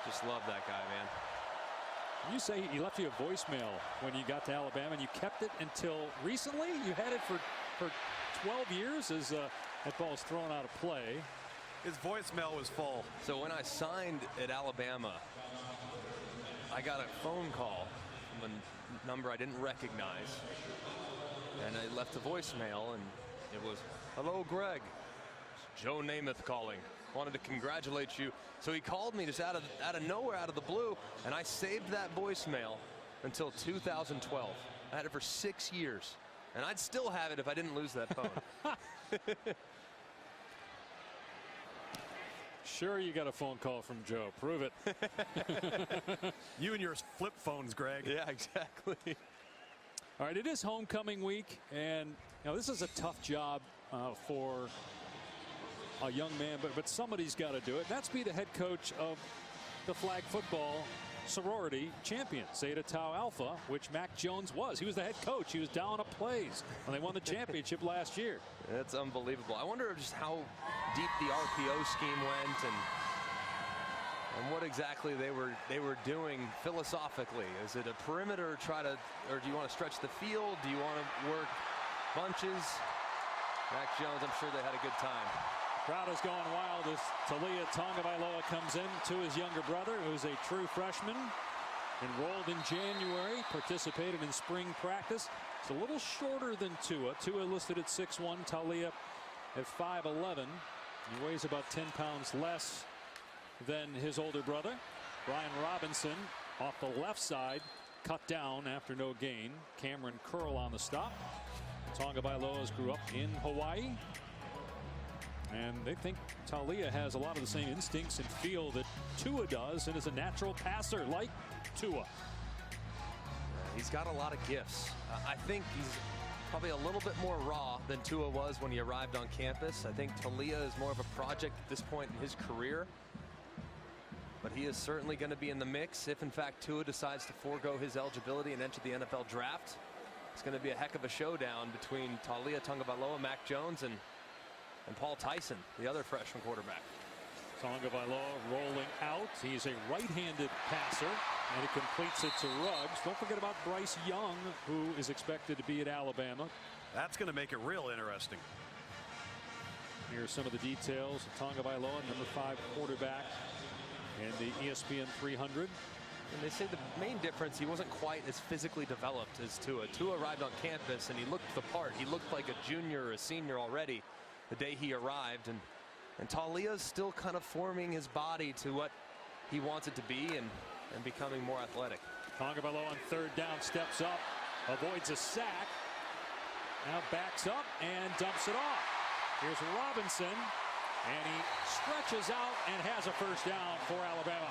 just love that guy, man. You say he left you a voicemail when you got to Alabama, and you kept it until recently? You had it for 12 years as that ball's thrown out of play. His voicemail was full. So when I signed at Alabama, I got a phone call from a number I didn't recognize, and I left a voicemail, and it was, "Hello, Greg. It's Joe Namath calling. Wanted to congratulate you." So he called me just out of nowhere, out of the blue, and I saved that voicemail until 2012. I had it for 6 years, and I'd still have it if I didn't lose that phone. Sure, you got a phone call from Joe. Prove it. You and your flip phones, Greg. Yeah, exactly. All right, it is homecoming week, and this is a tough job for a young man, but somebody's got to do it. That's be the head coach of the flag football sorority champion, Zeta Tau Alpha, which Mac Jones was. He was the head coach. He was down at plays when they won the championship last year. That's unbelievable. I wonder just how deep the RPO scheme went, and what exactly they were doing philosophically. Is it a perimeter or do you want to stretch the field? Do you want to work bunches? Mac Jones, I'm sure they had a good time. Crowd is going wild as Taulia Tagovailoa comes in to his younger brother, who's a true freshman, enrolled in January, participated in spring practice. It's a little shorter than Tua. Tua listed at 6'1", Taulia at 5'11". He weighs about 10 pounds less than his older brother. Brian Robinson off the left side, cut down after no gain. Cameron Curl on the stop. Tagovailoa grew up in Hawaii, and they think Taulia has a lot of the same instincts and feel that Tua does, and is a natural passer like Tua. He's got a lot of gifts. I think he's probably a little bit more raw than Tua was when he arrived on campus. I think Taulia is more of a project at this point in his career, but he is certainly going to be in the mix if in fact Tua decides to forego his eligibility and enter the NFL draft. It's going to be a heck of a showdown between Taulia Tagovailoa, Mac Jones, and Paul Tyson, the other freshman quarterback. Tagovailoa rolling out. He's a right-handed passer, and he completes it to Ruggs. Don't forget about Bryce Young, who is expected to be at Alabama. That's going to make it real interesting. Here's some of the details. Tagovailoa, number 5 quarterback in the ESPN 300. And they say the main difference, he wasn't quite as physically developed as Tua. Tua arrived on campus, and he looked the part. He looked like a junior or a senior already the day he arrived, and Taulia's still kind of forming his body to what he wants it to be and becoming more athletic. Tagovailoa on third down steps up, avoids a sack, now backs up and dumps it off. Here's Robinson, and he stretches out and has a first down for Alabama.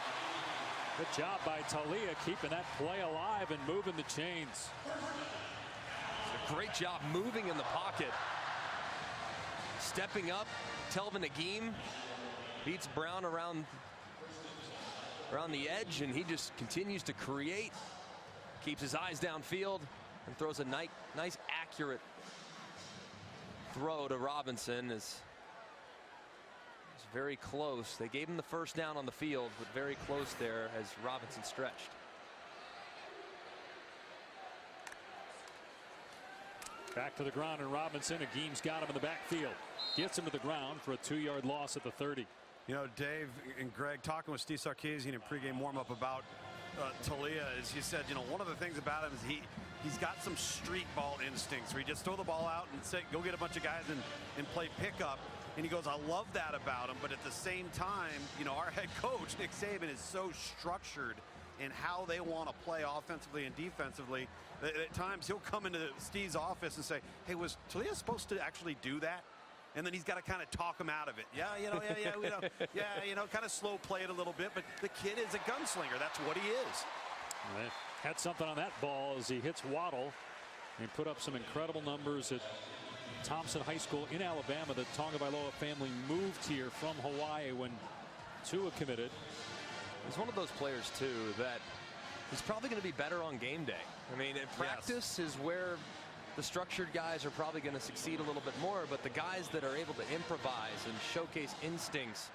Good job by Taulia keeping that play alive and moving the chains. A great job moving in the pocket. Stepping up, Telvin Agim beats Brown around the edge, and he just continues to create, keeps his eyes downfield, and throws a nice accurate throw to Robinson. Is very close. They gave him the first down on the field, but very close there as Robinson stretched. Back to the ground, and Robinson, Agim's got him in the backfield. Gets him to the ground for a 2-yard loss at the 30. You know, Dave and Greg, talking with Steve Sarkisian in pregame warm-up about Taulia, is he said, one of the things about him is he's got some street ball instincts where he just throw the ball out and say, go get a bunch of guys and play pickup. And he goes, I love that about him. But at the same time, our head coach, Nick Saban, is so structured and how they want to play offensively and defensively. At times he'll come into Steve's office and say, hey, was Talia supposed to actually do that? And then he's got to kind of talk him out of it. Yeah, kind of slow play it a little bit, but the kid is a gunslinger. That's what he is. They had something on that ball as he hits Waddle and put up some incredible numbers at Thompson High School in Alabama. The Tagovailoa family moved here from Hawaii when Tua committed. He's one of those players too that he's probably going to be better on game day. I mean, in practice is where the structured guys are probably going to succeed a little bit more, but the guys that are able to improvise and showcase instincts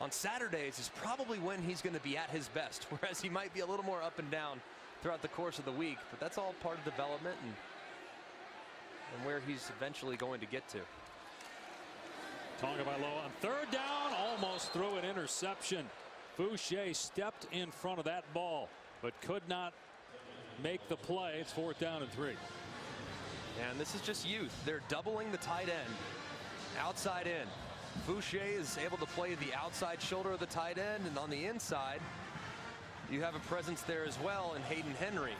on Saturdays is probably when he's going to be at his best, whereas he might be a little more up and down throughout the course of the week. But that's all part of development and where he's eventually going to get to. Tagovailoa on third down, almost threw an interception. Fouché stepped in front of that ball, but could not make the play. It's 4th down and 3. And this is just youth. They're doubling the tight end outside in. Fouché is able to play the outside shoulder of the tight end, and on the inside you have a presence there as well in Hayden Henry.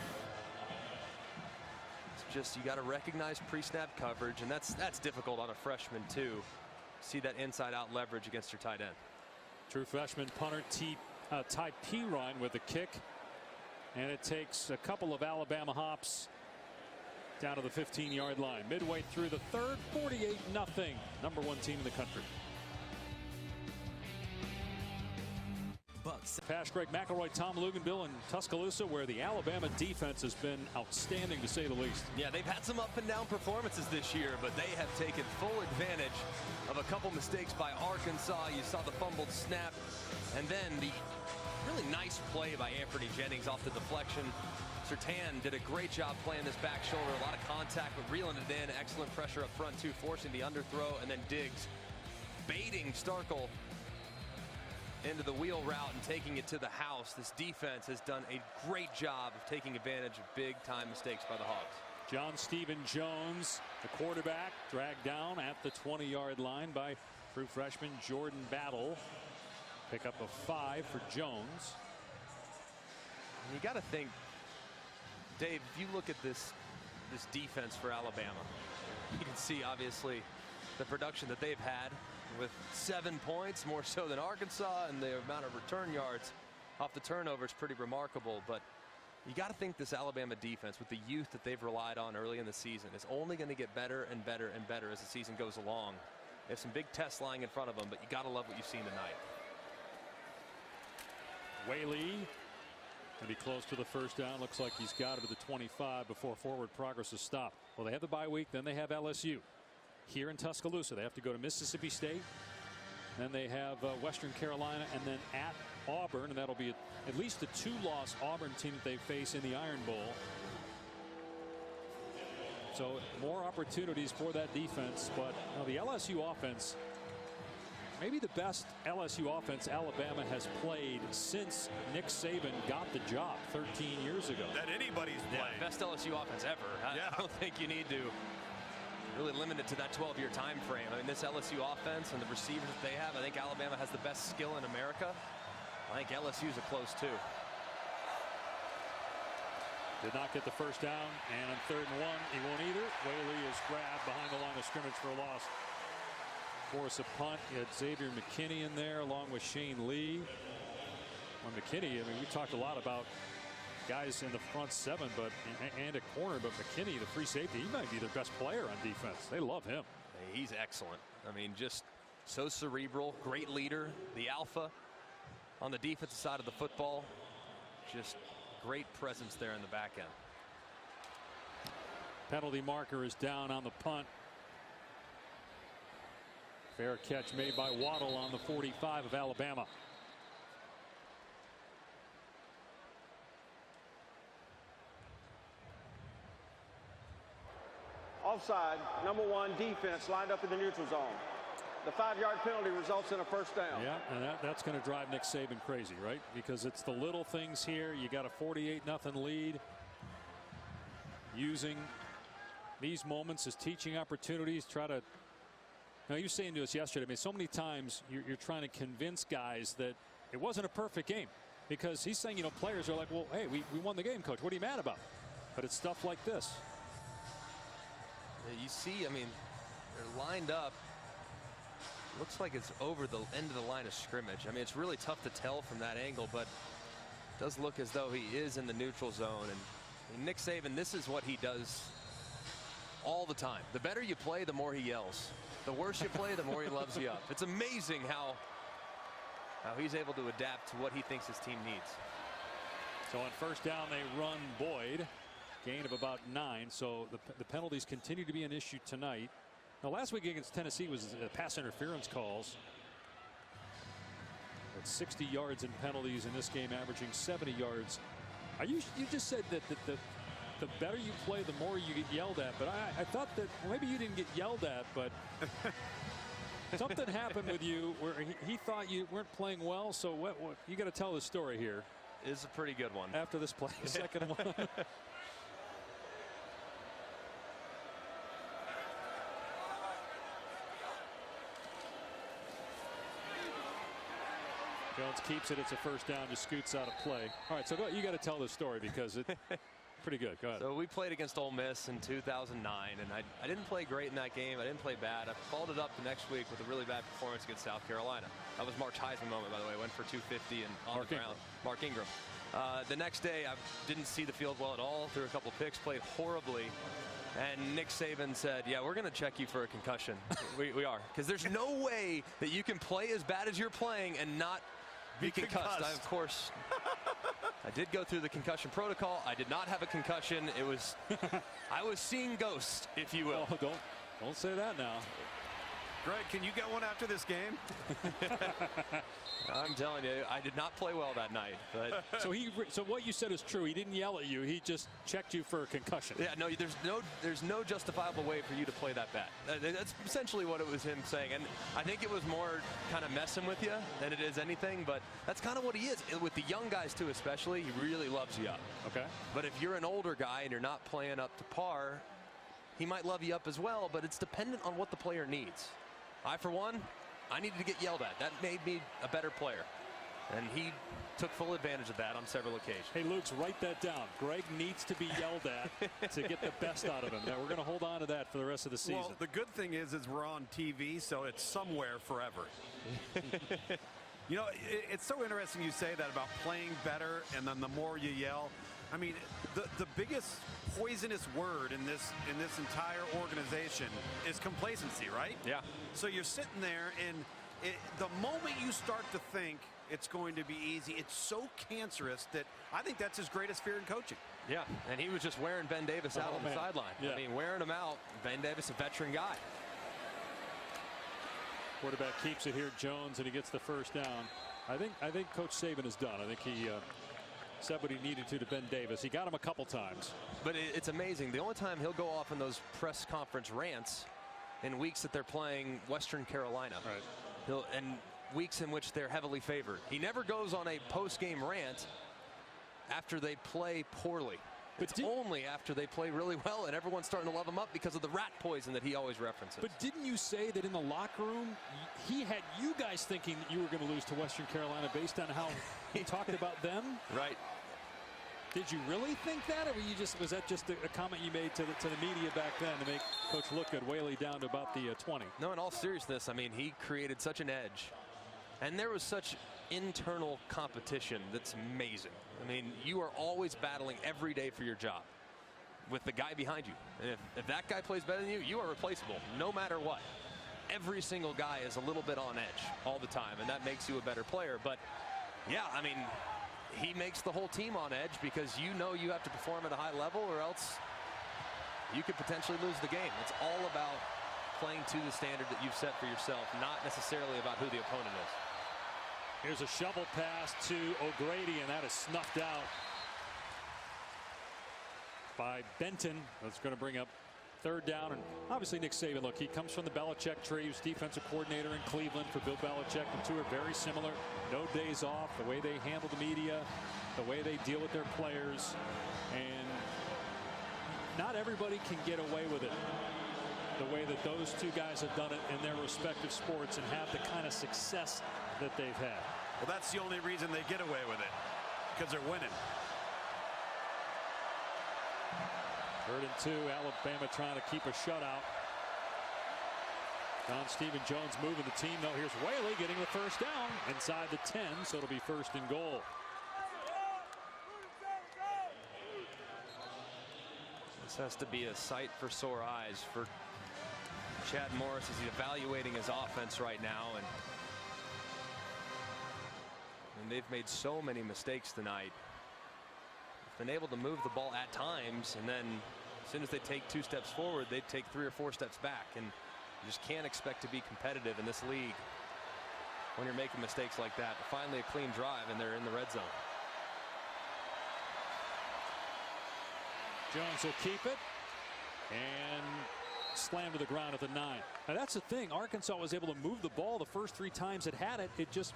It's just you got to recognize pre-snap coverage, and that's difficult on a freshman too. See that inside out leverage against your tight end. True freshman punter Ty Perine with the kick, and it takes a couple of Alabama hops down to the 15-yard line. Midway through the third, 48-0. Number 1 team in the country. Pass Greg McElroy, Tom Luginbill in Tuscaloosa, where the Alabama defense has been outstanding, to say the least. Yeah, they've had some up and down performances this year, but they have taken full advantage of a couple mistakes by Arkansas. You saw the fumbled snap, and then the really nice play by Anthony Jennings off the deflection. Surtain did a great job playing this back shoulder, a lot of contact, but reeling it in. Excellent pressure up front too, forcing the underthrow, and then Diggs baiting Starkel into the wheel route and taking it to the house. This defense has done a great job of taking advantage of big-time mistakes by the Hogs. John Stephen Jones, the quarterback, dragged down at the 20-yard line by true freshman Jordan Battle. Pick up a 5 for Jones. And you got to think, Dave, if you look at this defense for Alabama, you can see obviously the production that they've had with 7 points, more so than Arkansas, and the amount of return yards off the turnover is pretty remarkable. But you got to think this Alabama defense, with the youth that they've relied on early in the season, is only going to get better and better and better as the season goes along. They have some big tests lying in front of them, but you got to love what you've seen tonight. Whaley going to be close to the first down. Looks like he's got it at the 25 before forward progress is stopped. Well, they have the bye week, then they have LSU here in Tuscaloosa. They have to go to Mississippi State, then they have Western Carolina, and then at Auburn, and that'll be at least a 2-loss Auburn team that they face in the Iron Bowl. So more opportunities for that defense, but the LSU offense, maybe the best LSU offense Alabama has played since Nick Saban got the job 13 years ago. That anybody's playing. Yeah, best LSU offense ever. I don't think you need to really limit it to that 12-year time frame. I mean, this LSU offense and the receivers that they have, I think Alabama has the best skill in America. I think LSU's a close too. Did not get the first down, and on 3rd and 1, he won't either. Whaley is grabbed behind the line of scrimmage for a loss. Force a punt. You had Xavier McKinney in there along with Shane Lee. On McKinney, I mean, we talked a lot about guys in the front 7 and at corner, but McKinney, the free safety, he might be their best player on defense. They love him. Hey, he's excellent. I mean, just so cerebral, great leader, the alpha on the defensive side of the football. Just great presence there in the back end. Penalty marker is down on the punt. Fair catch made by Waddle on the 45 of Alabama. Offside, number 1 defense lined up in the neutral zone. The 5-yard penalty results in a first down. Yeah, and that's going to drive Nick Saban crazy, right? Because it's the little things here. You got a 48-0 lead. Using these moments as teaching opportunities. Now, you were saying to us yesterday, I mean, so many times you're trying to convince guys that it wasn't a perfect game. because he's saying, players are like, well, hey, we won the game, coach. What are you mad about? But it's stuff like this. You see, I mean, they're lined up. Looks like it's over the end of the line of scrimmage. I mean, it's really tough to tell from that angle, but it does look as though he is in the neutral zone. And Nick Saban, this is what he does all the time. The better you play, the more he yells. The worse you play, the more he loves you up. It's amazing how he's able to adapt to what he thinks his team needs. So on first down, they run Boyd. Gain of about 9. So the penalties continue to be an issue tonight. Now, last week against Tennessee was pass interference calls. At 60 yards in penalties in this game, averaging 70 yards. You just said that the better you play, the more you get yelled at. But I thought that maybe you didn't get yelled at, but something happened with you where he thought you weren't playing well. So what you got to tell the story here. Is a pretty good one. After this play, the second one. Jones keeps it. It's a first down. Just scoots out of play. All right, so you got to tell this story because it's pretty good. Go ahead. So we played against Ole Miss in 2009, and I didn't play great in that game. I didn't play bad. I followed it up the next week with a really bad performance against South Carolina. That was March Heisman moment, by the way. Went for 250 and on the ground. Mark Ingram. The next day, I didn't see the field well at all. Threw a couple picks, played horribly. And Nick Saban said, yeah, we're going to check you for a concussion. we are. Because there's no way that you can play as bad as you're playing and not be concussed. Of course, I did go through the concussion protocol. I did not have a concussion. It was, I was seeing ghosts, if you will. Oh, don't say that now. Greg, can you get one after this game? I'm telling you, I did not play well that night. But so what you said is true. He didn't yell at you. He just checked you for a concussion. Yeah, no, there's no justifiable way for you to play that bad. That's essentially what it was him saying. And I think it was more kind of messing with you than it is anything. But that's kind of what he is. With the young guys, too, especially, he really loves you up. Okay. But if you're an older guy and you're not playing up to par, he might love you up as well. But it's dependent on what the player needs. I, for one, I needed to get yelled at. That made me a better player. And he took full advantage of that on several occasions. Hey, Luke's, write that down. Greg needs to be yelled at to get the best out of him. Now, we're going to hold on to that for the rest of the season. Well, the good thing is we're on TV, so it's somewhere forever. It's so interesting you say that about playing better, and then the more you yell. I mean, the biggest poisonous word in this entire organization is complacency, right? Yeah. So you're sitting there, and the moment you start to think it's going to be easy, it's so cancerous that I think that's his greatest fear in coaching. Yeah, and he was just wearing Ben Davis out on the sideline. Yeah. I mean, wearing him out. Ben Davis, a veteran guy. Quarterback keeps it here, Jones, and he gets the first down. I think Coach Saban is done. I think he said what he needed to Ben Davis. He got him a couple times. But it's amazing. The only time he'll go off in those press conference rants in weeks that they're playing Western Carolina. Right. And weeks in which they're heavily favored. He never goes on a post-game rant after they play poorly. But it's only after they play really well and everyone's starting to love him up because of the rat poison that he always references. But didn't you say that in the locker room, he had you guys thinking that you were going to lose to Western Carolina based on how he talked about them? Right. Did you really think that, or was that just a comment you made to the media back then to make Coach look good? Whaley down to about the 20. No, in all seriousness, I mean, he created such an edge. And there was such internal competition that's amazing. I mean, you are always battling every day for your job with the guy behind you. And if that guy plays better than you, you are replaceable no matter what. Every single guy is a little bit on edge all the time, and that makes you a better player. But, yeah, I mean, he makes the whole team on edge because you know you have to perform at a high level or else you could potentially lose the game. It's all about playing to the standard that you've set for yourself, not necessarily about who the opponent is. Here's a shovel pass to O'Grady, and that is snuffed out by Benton. That's going to bring up third down. And obviously Nick Saban, look, he comes from the Belichick tree. He was defensive coordinator in Cleveland for Bill Belichick. The two are very similar. No days off, the way they handle the media, the way they deal with their players. And not everybody can get away with it the way that those two guys have done it in their respective sports and have the kind of success that they've had. Well, that's the only reason they get away with it. because they're winning. 3rd and 2. Alabama trying to keep a shutout. John Stephen Jones moving the team. No, here's Whaley getting the first down inside the 10, so it'll be 1st and goal. This has to be a sight for sore eyes for Chad Morris as he's evaluating his offense right now, and they've made so many mistakes tonight. They've been able to move the ball at times, and then as soon as they take 2 steps forward, they take 3 or 4 steps back, and you just can't expect to be competitive in this league when you're making mistakes like that. Finally a clean drive, and they're in the red zone. Jones will keep it and slam to the ground at the 9. Now that's the thing. Arkansas was able to move the ball the first 3 times it had it. It just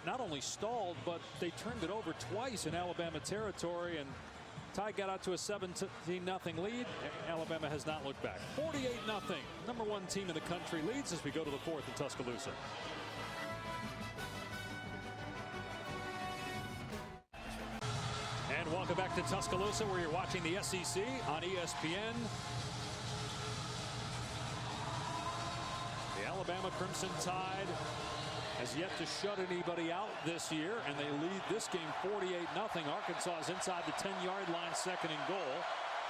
not only stalled, but they turned it over twice in Alabama territory, and Tide got out to a 17-0 lead. Alabama has not looked back. 48-0. Number 1 team in the country leads as we go to the 4th in Tuscaloosa. And welcome back to Tuscaloosa, where you're watching the SEC on ESPN. The Alabama Crimson Tide has yet to shut anybody out this year, and they lead this game 48-0. Arkansas is inside the 10-yard line, 2nd and goal.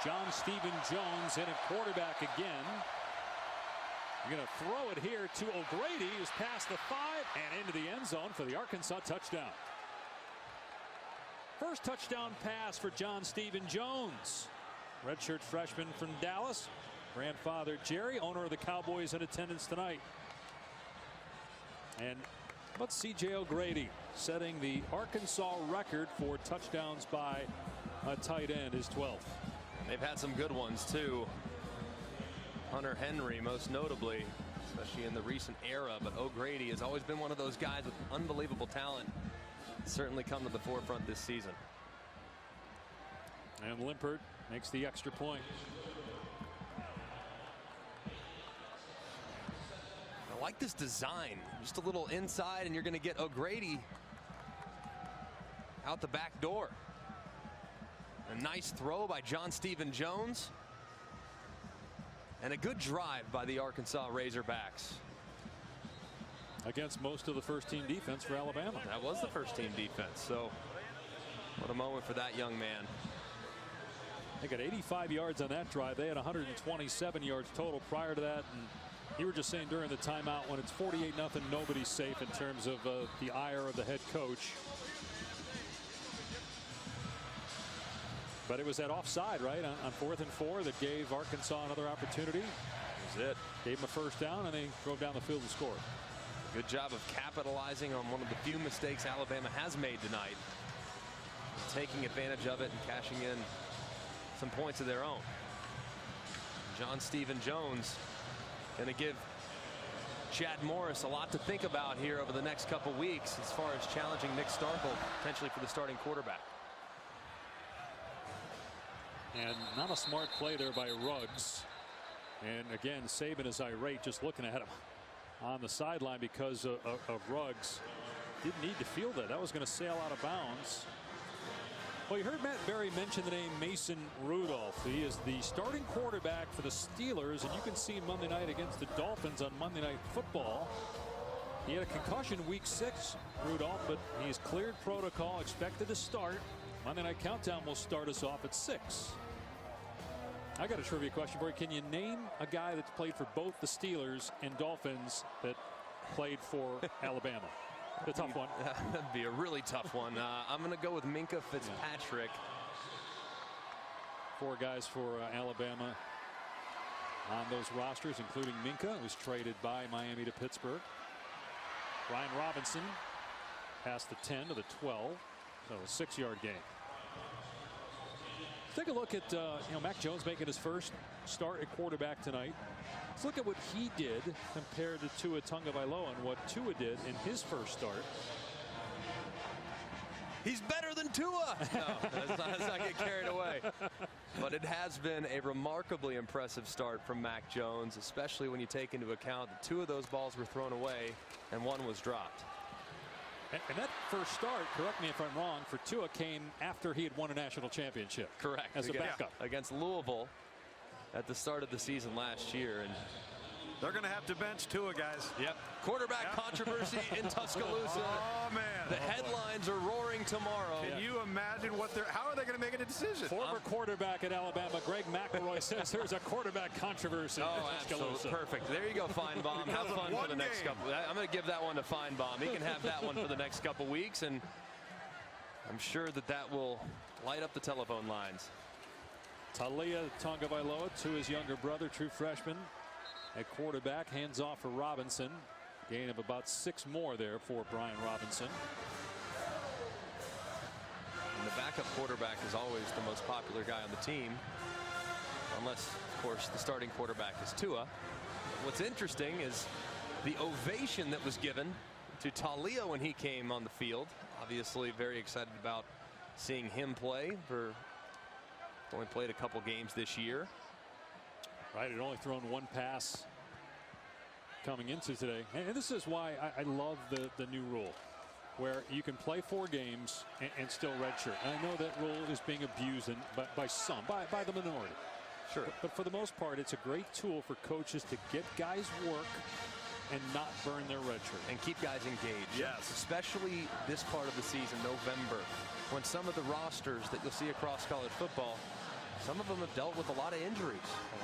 John Stephen Jones in at quarterback again. You're going to throw it here to O'Grady, who's past the 5 and into the end zone for the Arkansas touchdown. First touchdown pass for John Stephen Jones. Redshirt freshman from Dallas. Grandfather Jerry, owner of the Cowboys, in attendance tonight. And but C.J. O'Grady setting the Arkansas record for touchdowns by a tight end, his 12th. They've had some good ones too. Hunter Henry most notably, especially in the recent era, but O'Grady has always been one of those guys with unbelievable talent. Certainly come to the forefront this season. And Limpert makes the extra point. I like this design. Just a little inside, and you're going to get O'Grady out the back door. A nice throw by John Stephen Jones. And a good drive by the Arkansas Razorbacks. Against most of the first-team defense for Alabama. That was the first-team defense, so what a moment for that young man. They got 85 yards on that drive. They had 127 yards total prior to that. And you were just saying during the timeout, when it's 48-0, nobody's safe in terms of the ire of the head coach. But it was that offside, right, on 4th and 4 that gave Arkansas another opportunity. That was it. Gave them a first down, and they drove down the field and scored. Good job of capitalizing on one of the few mistakes Alabama has made tonight. Taking advantage of it and cashing in some points of their own. John Stephen Jones going to give Chad Morris a lot to think about here over the next couple weeks as far as challenging Nick Starkel potentially for the starting quarterback. And not a smart play there by Ruggs. And again, Saban is irate just looking at him on the sideline because of Ruggs. Didn't need to field that. That was going to sail out of bounds. Well, you heard Matt Berry mention the name Mason Rudolph. He is the starting quarterback for the Steelers, and you can see him Monday night against the Dolphins on Monday Night Football. He had a concussion week 6, Rudolph, but he's cleared protocol, expected to start. Monday Night Countdown will start us off at 6. I got a trivia question for you. Can you name a guy that's played for both the Steelers and Dolphins that played for Alabama? The tough one. That'd be a really tough one. I'm going to go with Minkah Fitzpatrick. 4 guys for Alabama on those rosters, including Minkah, who was traded by Miami to Pittsburgh. Brian Robinson past the 10 to the 12, so a 6-yard gain. Take a look at Mac Jones making his first start at quarterback tonight. Let's look at what he did compared to Tua Tagovailoa and what Tua did in his first start. He's better than Tua. No, let's not get carried away. But it has been a remarkably impressive start from Mac Jones, especially when you take into account that 2 of those balls were thrown away and 1 was dropped. And that first start, correct me if I'm wrong, for Tua came after he had won a national championship. Correct. As a backup. Against Louisville at the start of the season last year. And they're going to have to bench Tua, guys. Yep. Quarterback controversy in Tuscaloosa. Oh, man. The headlines are roaring tomorrow. Can you imagine how are they going to make a decision? Former quarterback at Alabama, Greg McElroy, says there's a quarterback controversy. Oh, absolutely. Perfect. There you go, Feinbaum. Have fun for the next couple. I'm going to give that one to Feinbaum. He can have that one for the next couple weeks, and I'm sure that will light up the telephone lines. Taulia Tagovailoa to his younger brother, true freshman at quarterback, hands off for Robinson. Gain of about 6 more there for Brian Robinson. And the backup quarterback is always the most popular guy on the team, unless, of course, the starting quarterback is Tua. What's interesting is the ovation that was given to Taulia when he came on the field. Obviously very excited about seeing him play. Only played a couple games this year. Right, had only thrown 1 pass coming into today. And this is why I love the new rule, where you can play 4 games and still redshirt. And I know that rule is being abused by some, by the minority. Sure. But for the most part, it's a great tool for coaches to get guys work and not burn their red shirt. And keep guys engaged. Yes. Especially this part of the season, November, when some of the rosters that you'll see across college football, some of them have dealt with a lot of injuries,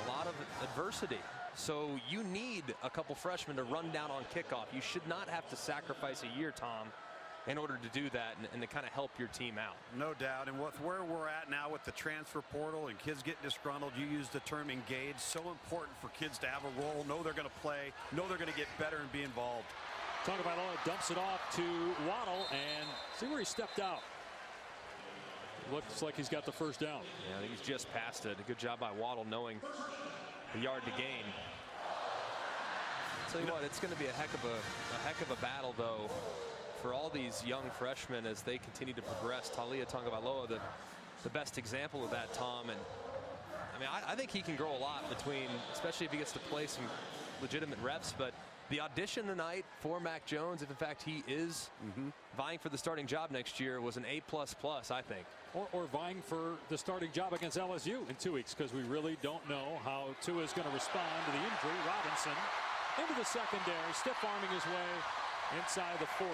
a lot of adversity. So you need a couple freshmen to run down on kickoff. You should not have to sacrifice a year, Tom, in order to do that and to kind of help your team out. No doubt. And with where we're at now with the transfer portal and kids getting disgruntled, you use the term engaged. So important for kids to have a role, know they're going to play, know they're going to get better and be involved. Tagovailoa dumps it off to Waddle, and see where he stepped out. Looks like he's got the first down. Yeah, I think he's just past it. A good job by Waddle knowing the yard to gain. I'll tell you what, it's going to be a heck of a battle, though, for all these young freshmen as they continue to progress. Taulia Tagovailoa, the best example of that, Tom. And I mean, I think he can grow a lot between, especially if he gets to play some legitimate reps. But the audition tonight for Mac Jones, if in fact he is vying for the starting job next year, was an A++, I think. Or vying for the starting job against LSU in 2 weeks, because we really don't know how Tua is going to respond to the injury. Robinson into the secondary, stiff arming his way inside the 40.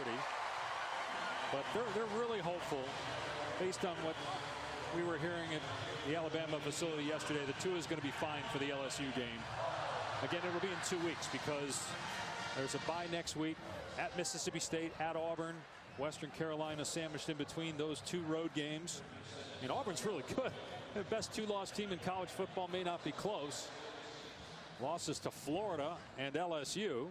But they're really hopeful, based on what we were hearing at the Alabama facility yesterday, that Tua is going to be fine for the LSU game. Again, it will be in 2 weeks because there's a bye next week at Mississippi State, at Auburn, Western Carolina sandwiched in between those 2 road games. I mean, Auburn's really good. The best 2-loss team in college football, may not be close. Losses to Florida and LSU.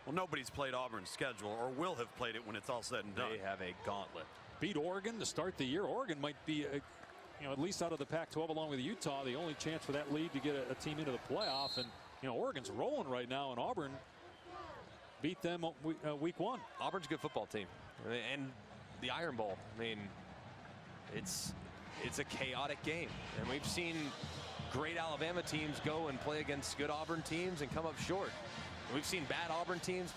Well, nobody's played Auburn's schedule or will have played it when it's all said and done. They have a gauntlet. Beat Oregon to start the year. Oregon might be, at least out of the Pac-12 along with Utah, the only chance for that league to get a team into the playoff. And, Oregon's rolling right now, and Auburn beat them week 1. Auburn's a good football team. And the Iron Bowl, I mean, it's a chaotic game. And we've seen great Alabama teams go and play against good Auburn teams and come up short. We've seen bad Auburn teams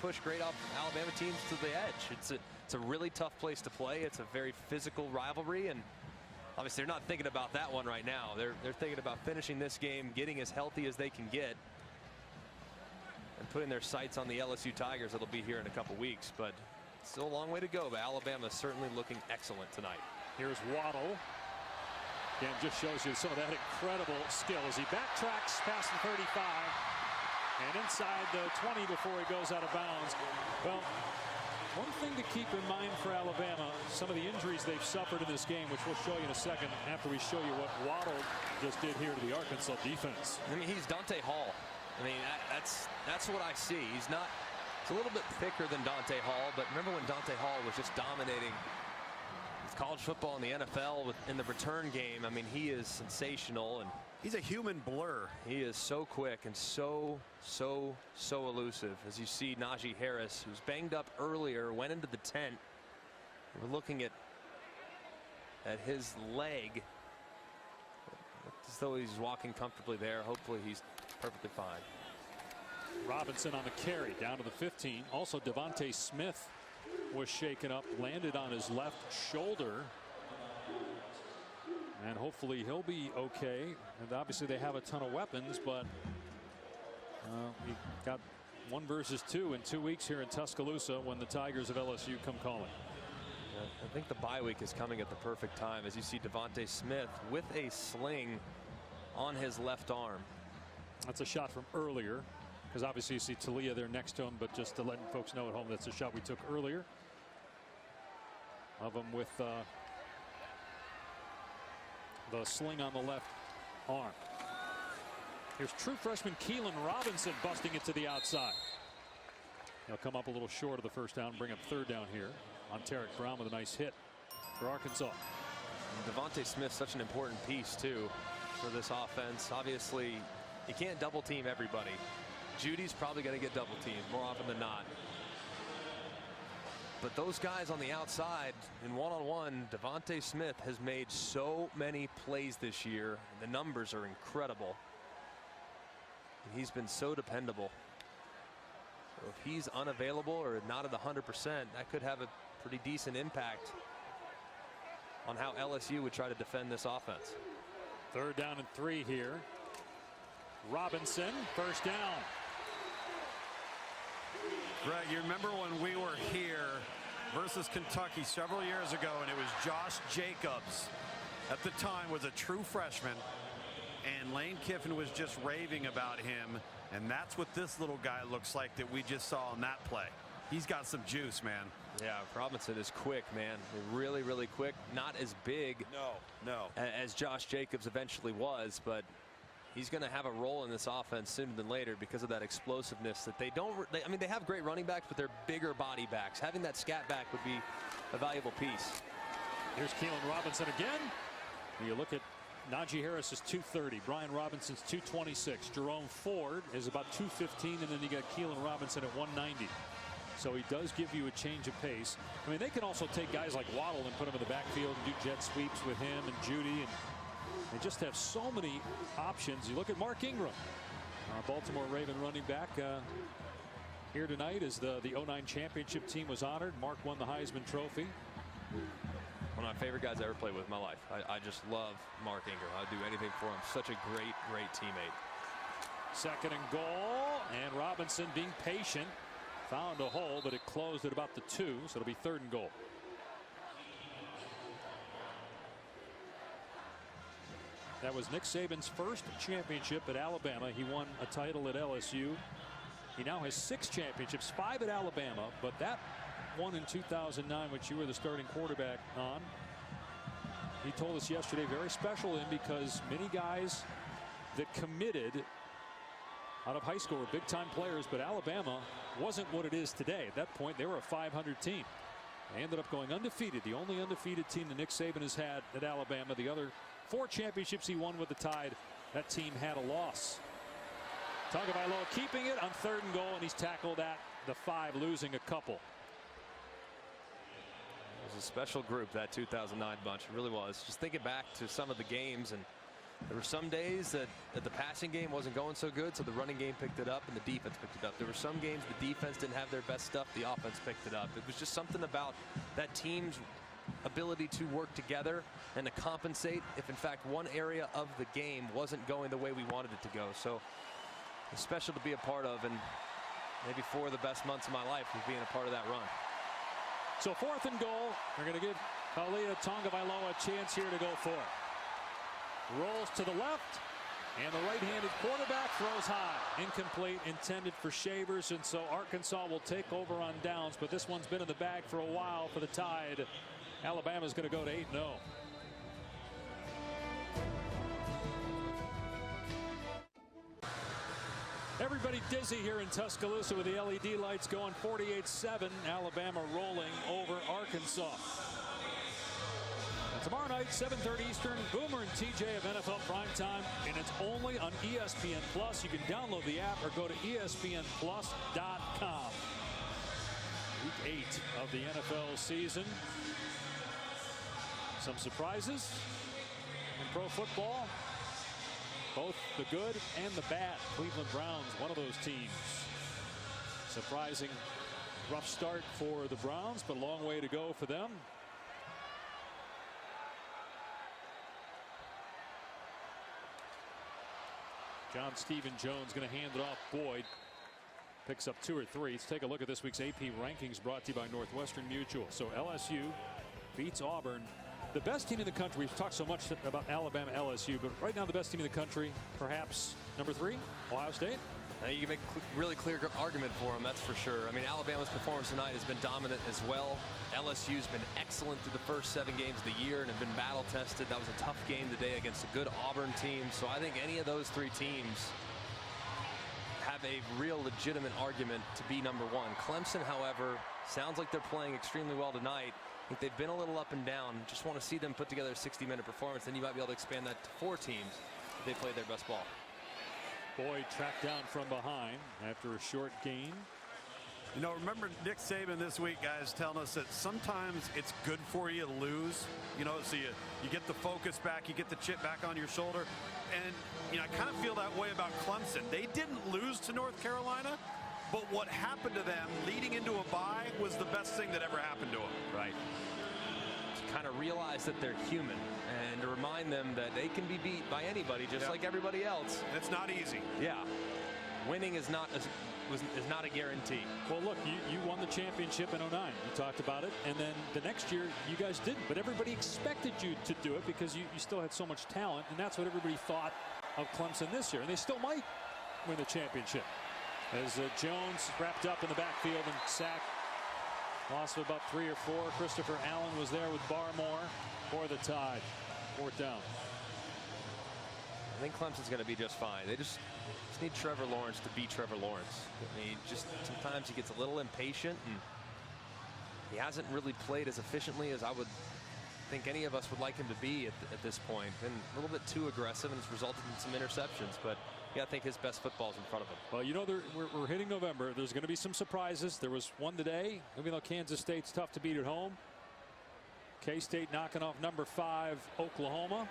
push great Alabama teams to the edge. It's a really tough place to play. It's a very physical rivalry, and obviously they're not thinking about that one right now. They're thinking about finishing this game, getting as healthy as they can get, and putting their sights on the LSU Tigers that'll be here in a couple weeks. But still a long way to go, but Alabama's certainly looking excellent tonight. Here's Waddle. Again, just shows you some of that incredible skill as he backtracks past the 35 and inside the 20 before he goes out of bounds. Well, one thing to keep in mind for Alabama, some of the injuries they've suffered in this game, which we'll show you in a second after we show you what Waddle just did here to the Arkansas defense. I mean, he's Dante Hall. I mean, that's what I see. He's a little bit thicker than Dante Hall, but remember when Dante Hall was just dominating college football and the NFL in the return game? I mean, he is sensational, and he's a human blur. He is so quick and so elusive. As you see, Najee Harris, who's banged up earlier, went into the tent. We're looking at his leg. Looks as though he's walking comfortably there. Hopefully he's perfectly fine. Robinson on the carry down to the 15. Also Devontae Smith was shaken up, landed on his left shoulder. And hopefully he'll be okay. And obviously they have a ton of weapons, but he got 1 versus 2 in 2 weeks here in Tuscaloosa when the Tigers of LSU come calling. I think the bye week is coming at the perfect time as you see Devontae Smith with a sling on his left arm. That's a shot from earlier, because obviously you see Talia there next to him, but just to let folks know at home, that's a shot we took earlier of him with the sling on the left arm. Here's true freshman Keelan Robinson busting it to the outside. He'll come up a little short of the first down, bring up 3rd down here on Tarek Brown with a nice hit for Arkansas. And Devontae Smith, such an important piece too for this offense. Obviously you can't double team everybody. Judy's probably going to get double teamed more often than not. But those guys on the outside in one-on-one, Devontae Smith has made so many plays this year. The numbers are incredible. And he's been so dependable. So if he's unavailable or not at 100%, that could have a pretty decent impact on how LSU would try to defend this offense. 3rd down and 3 here. Robinson, first down. Greg, you remember when we were here versus Kentucky several years ago, and it was Josh Jacobs at the time was a true freshman, and Lane Kiffin was just raving about him, and that's what this little guy looks like that we just saw in that play. He's got some juice, man. Yeah, Robinson is quick, man. Really, really quick. Not as big as Josh Jacobs eventually was, but he's going to have a role in this offense sooner than later because of that explosiveness that they don't. I mean, they have great running backs, but they're bigger body backs. Having that scat back would be a valuable piece. Here's Keelan Robinson again. You look at Najee Harris is 230. Brian Robinson's 226. Jerome Ford is about 215, and then you got Keelan Robinson at 190. So he does give you a change of pace. I mean, they can also take guys like Waddle and put him in the backfield and do jet sweeps with him and Judy, and they just have so many options. You look at Mark Ingram, Baltimore Raven running back, here tonight as the 09 championship team was honored. Mark won the Heisman Trophy. One of my favorite guys I ever played with in my life. I just love Mark Ingram. I'd do anything for him. Such a great teammate. 2nd and goal, and Robinson being patient found a hole, but it closed at about the 2, so it'll be 3rd and goal. That was Nick Saban's first championship at Alabama. He won a title at LSU. He now has 6 championships, 5 at Alabama, but that one in 2009, which you were the starting quarterback on, he told us yesterday, very special to him because many guys that committed out of high school were big time players, but Alabama wasn't what it is today. At that point, they were a 500 team. They ended up going undefeated, the only undefeated team that Nick Saban has had at Alabama. The other 4 championships he won with the Tide, that team had a loss. Tagovailoa keeping it on 3rd and goal, and he's tackled at the 5, losing a couple. It was a special group, that 2009 bunch. It really was. Just thinking back to some of the games, and there were some days that the passing game wasn't going so good, so the running game picked it up and the defense picked it up. There were some games the defense didn't have their best stuff, the offense picked it up. It was just something about that team's ability to work together and to compensate if in fact one area of the game wasn't going the way we wanted it to go. So it's special to be a part of, and maybe 4 of the best months of my life was being a part of that run. So 4th and goal. They're going to give Taulia Tagovailoa a chance here to go for it. Rolls to the left, and the right-handed quarterback throws high. Incomplete, intended for Shavers, and so Arkansas will take over on downs, but this one's been in the bag for a while for the Tide. Alabama's going to go to 8-0. Everybody dizzy here in Tuscaloosa with the LED lights going. 48-7. Alabama rolling over Arkansas. And tomorrow night, 7:30 Eastern, Boomer and TJ of NFL Primetime, and it's only on ESPN Plus. You can download the app or go to ESPNplus.com. Week 8 of the NFL season. Some surprises in pro football. Both the good and the bad. Cleveland Browns, one of those teams. Surprising Rough start for the Browns, but a long way to go for them. John Stephen Jones going to hand it off. Boyd picks up 2 or 3. Let's take a look at this week's AP rankings brought to you by Northwestern Mutual. So LSU beats Auburn. The best team in the country. We've talked so much about Alabama, LSU, but right now the best team in the country, perhaps number 3, Ohio State. You can make a really clear argument for them, that's for sure. I mean, Alabama's performance tonight has been dominant as well. LSU's been excellent through the first 7 games of the year and have been battle tested. That was a tough game today against a good Auburn team. So I think any of those 3 teams have a real legitimate argument to be number 1. Clemson, however, sounds like they're playing extremely well tonight. I think they've been a little up and down. Just want to see them put together a 60-minute performance. Then you might be able to expand that to 4 teams if they play their best ball. Boyd tracked down from behind after a short gain. You know, remember Nick Saban this week, guys, telling us that sometimes it's good for you to lose. You know, so you get the focus back, you get the chip back on your shoulder. And, you know, I kind of feel that way about Clemson. They didn't lose to North Carolina, but what happened to them leading into a bye was the best thing that ever happened to them. Right. To kind of realize that they're human and to remind them that they can be beat by anybody just like everybody else. It's not easy. Yeah. Winning is not a guarantee. Well, look, you won the championship in '09. You talked about it. And then the next year, you guys didn't. But everybody expected you to do it because you still had so much talent. And that's what everybody thought of Clemson this year. And they still might win the championship. As Jones wrapped up in the backfield and sacked. Loss of about 3 or 4. Christopher Allen was there with Barmore for the Tide. 4th down. I think Clemson's going to be just fine. They just need Trevor Lawrence to be Trevor Lawrence. I mean, just sometimes he gets a little impatient and he hasn't really played as efficiently as I would think any of us would like him to be at this point. Been a little bit too aggressive and it's resulted in some interceptions, but yeah, I think his best football's in front of him. Well, you know, we're hitting November. There's going to be some surprises. There was one today, even though Kansas State's tough to beat at home. K-State knocking off number 5 Oklahoma.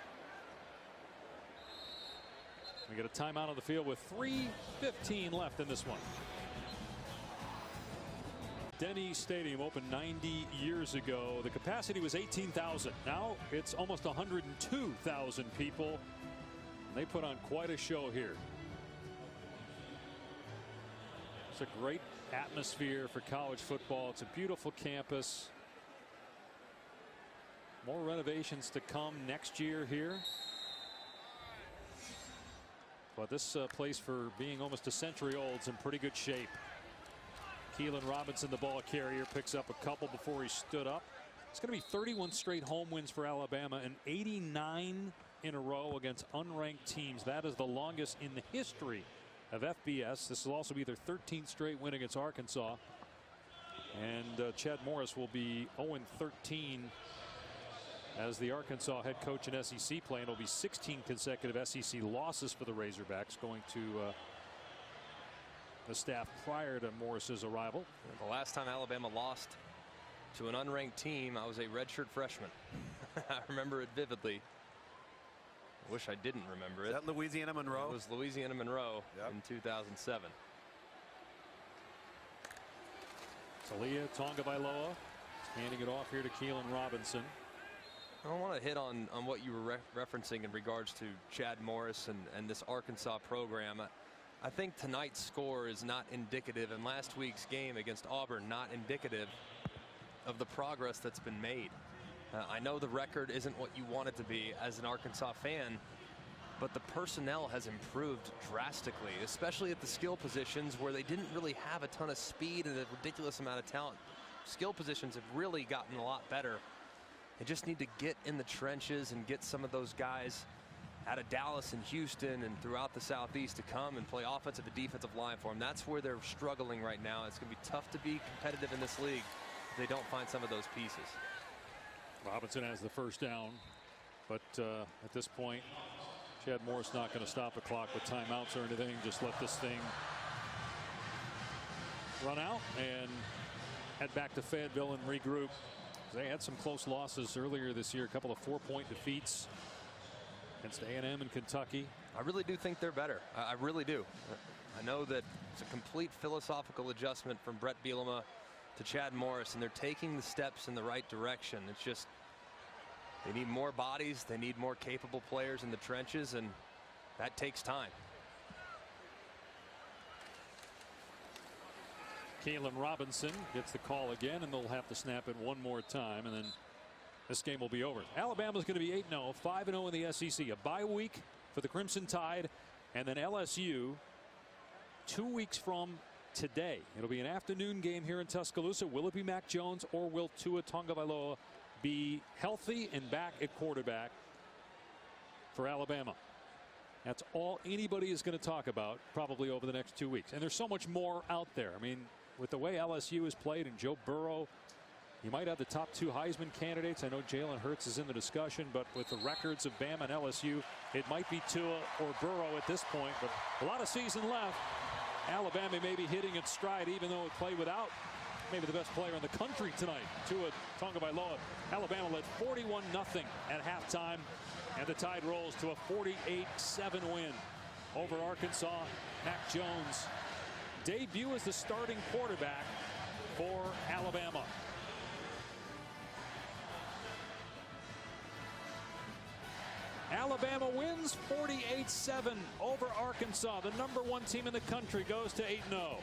We get a timeout on the field with 3:15 left in this one. Denny Stadium opened 90 years ago. The capacity was 18,000. Now it's almost 102,000 people. They put on quite a show here. It's a great atmosphere for college football. It's a beautiful campus. More renovations to come next year here. But this place, for being almost a century old, is in pretty good shape. Keelan Robinson, the ball carrier, picks up a couple before he stood up. It's going to be 31 straight home wins for Alabama and 89 in a row against unranked teams. That is the longest in the history of FBS. This will also be their 13th straight win against Arkansas. And Chad Morris will be 0-13 as the Arkansas head coach in SEC play. And it'll be 16 consecutive SEC losses for the Razorbacks, going to the staff prior to Morris's arrival. The last time Alabama lost to an unranked team, I was a redshirt freshman. I remember it vividly. I wish I didn't remember it. Is that Louisiana Monroe? It was Louisiana Monroe in 2007. Talia Tagovailoa handing it off here to Keelan Robinson. I want to hit on what you were referencing in regards to Chad Morris and this Arkansas program. I think tonight's score is not indicative, and last week's game against Auburn not indicative of the progress that's been made. I know the record isn't what you want it to be as an Arkansas fan, but the personnel has improved drastically, especially at the skill positions where they didn't really have a ton of speed and a ridiculous amount of talent. Skill positions have really gotten a lot better. They just need to get in the trenches and get some of those guys out of Dallas and Houston and throughout the Southeast to come and play offensive and defensive line for them. That's where they're struggling right now. It's going to be tough to be competitive in this league if they don't find some of those pieces. Robinson has the first down, but at this point, Chad Morris not going to stop the clock with timeouts or anything. Just let this thing run out and head back to Fayetteville and regroup. They had some close losses earlier this year, a couple of 4-point defeats against A&M and Kentucky. I really do think they're better. I really do. I know that it's a complete philosophical adjustment from Brett Bielema to Chad Morris, and they're taking the steps in the right direction. It's just they need more bodies. They need more capable players in the trenches, and that takes time. Kalen Robinson gets the call again, and they'll have to snap it one more time, and then this game will be over. Alabama's going to be 8-0, 5-0 in the SEC. A bye week for the Crimson Tide, and then LSU 2 weeks from today. It'll be an afternoon game here in Tuscaloosa. Will it be Mac Jones, or will Tua Tagovailoa be healthy and back at quarterback for Alabama? That's all anybody is going to talk about probably over the next 2 weeks. And there's so much more out there. I mean, with the way LSU has played and Joe Burrow, you might have the top 2 Heisman candidates. I know Jalen Hurts is in the discussion, but with the records of Bama and LSU, it might be Tua or Burrow at this point. But a lot of season left. Alabama may be hitting its stride, even though it played without maybe the best player in the country tonight, Tua Tagovailoa. Alabama led 41-0 at halftime, and the Tide rolls to a 48-7 win over Arkansas. Mac Jones debut as the starting quarterback for Alabama. Alabama wins 48-7 over Arkansas. The #1 team in the country goes to 8-0.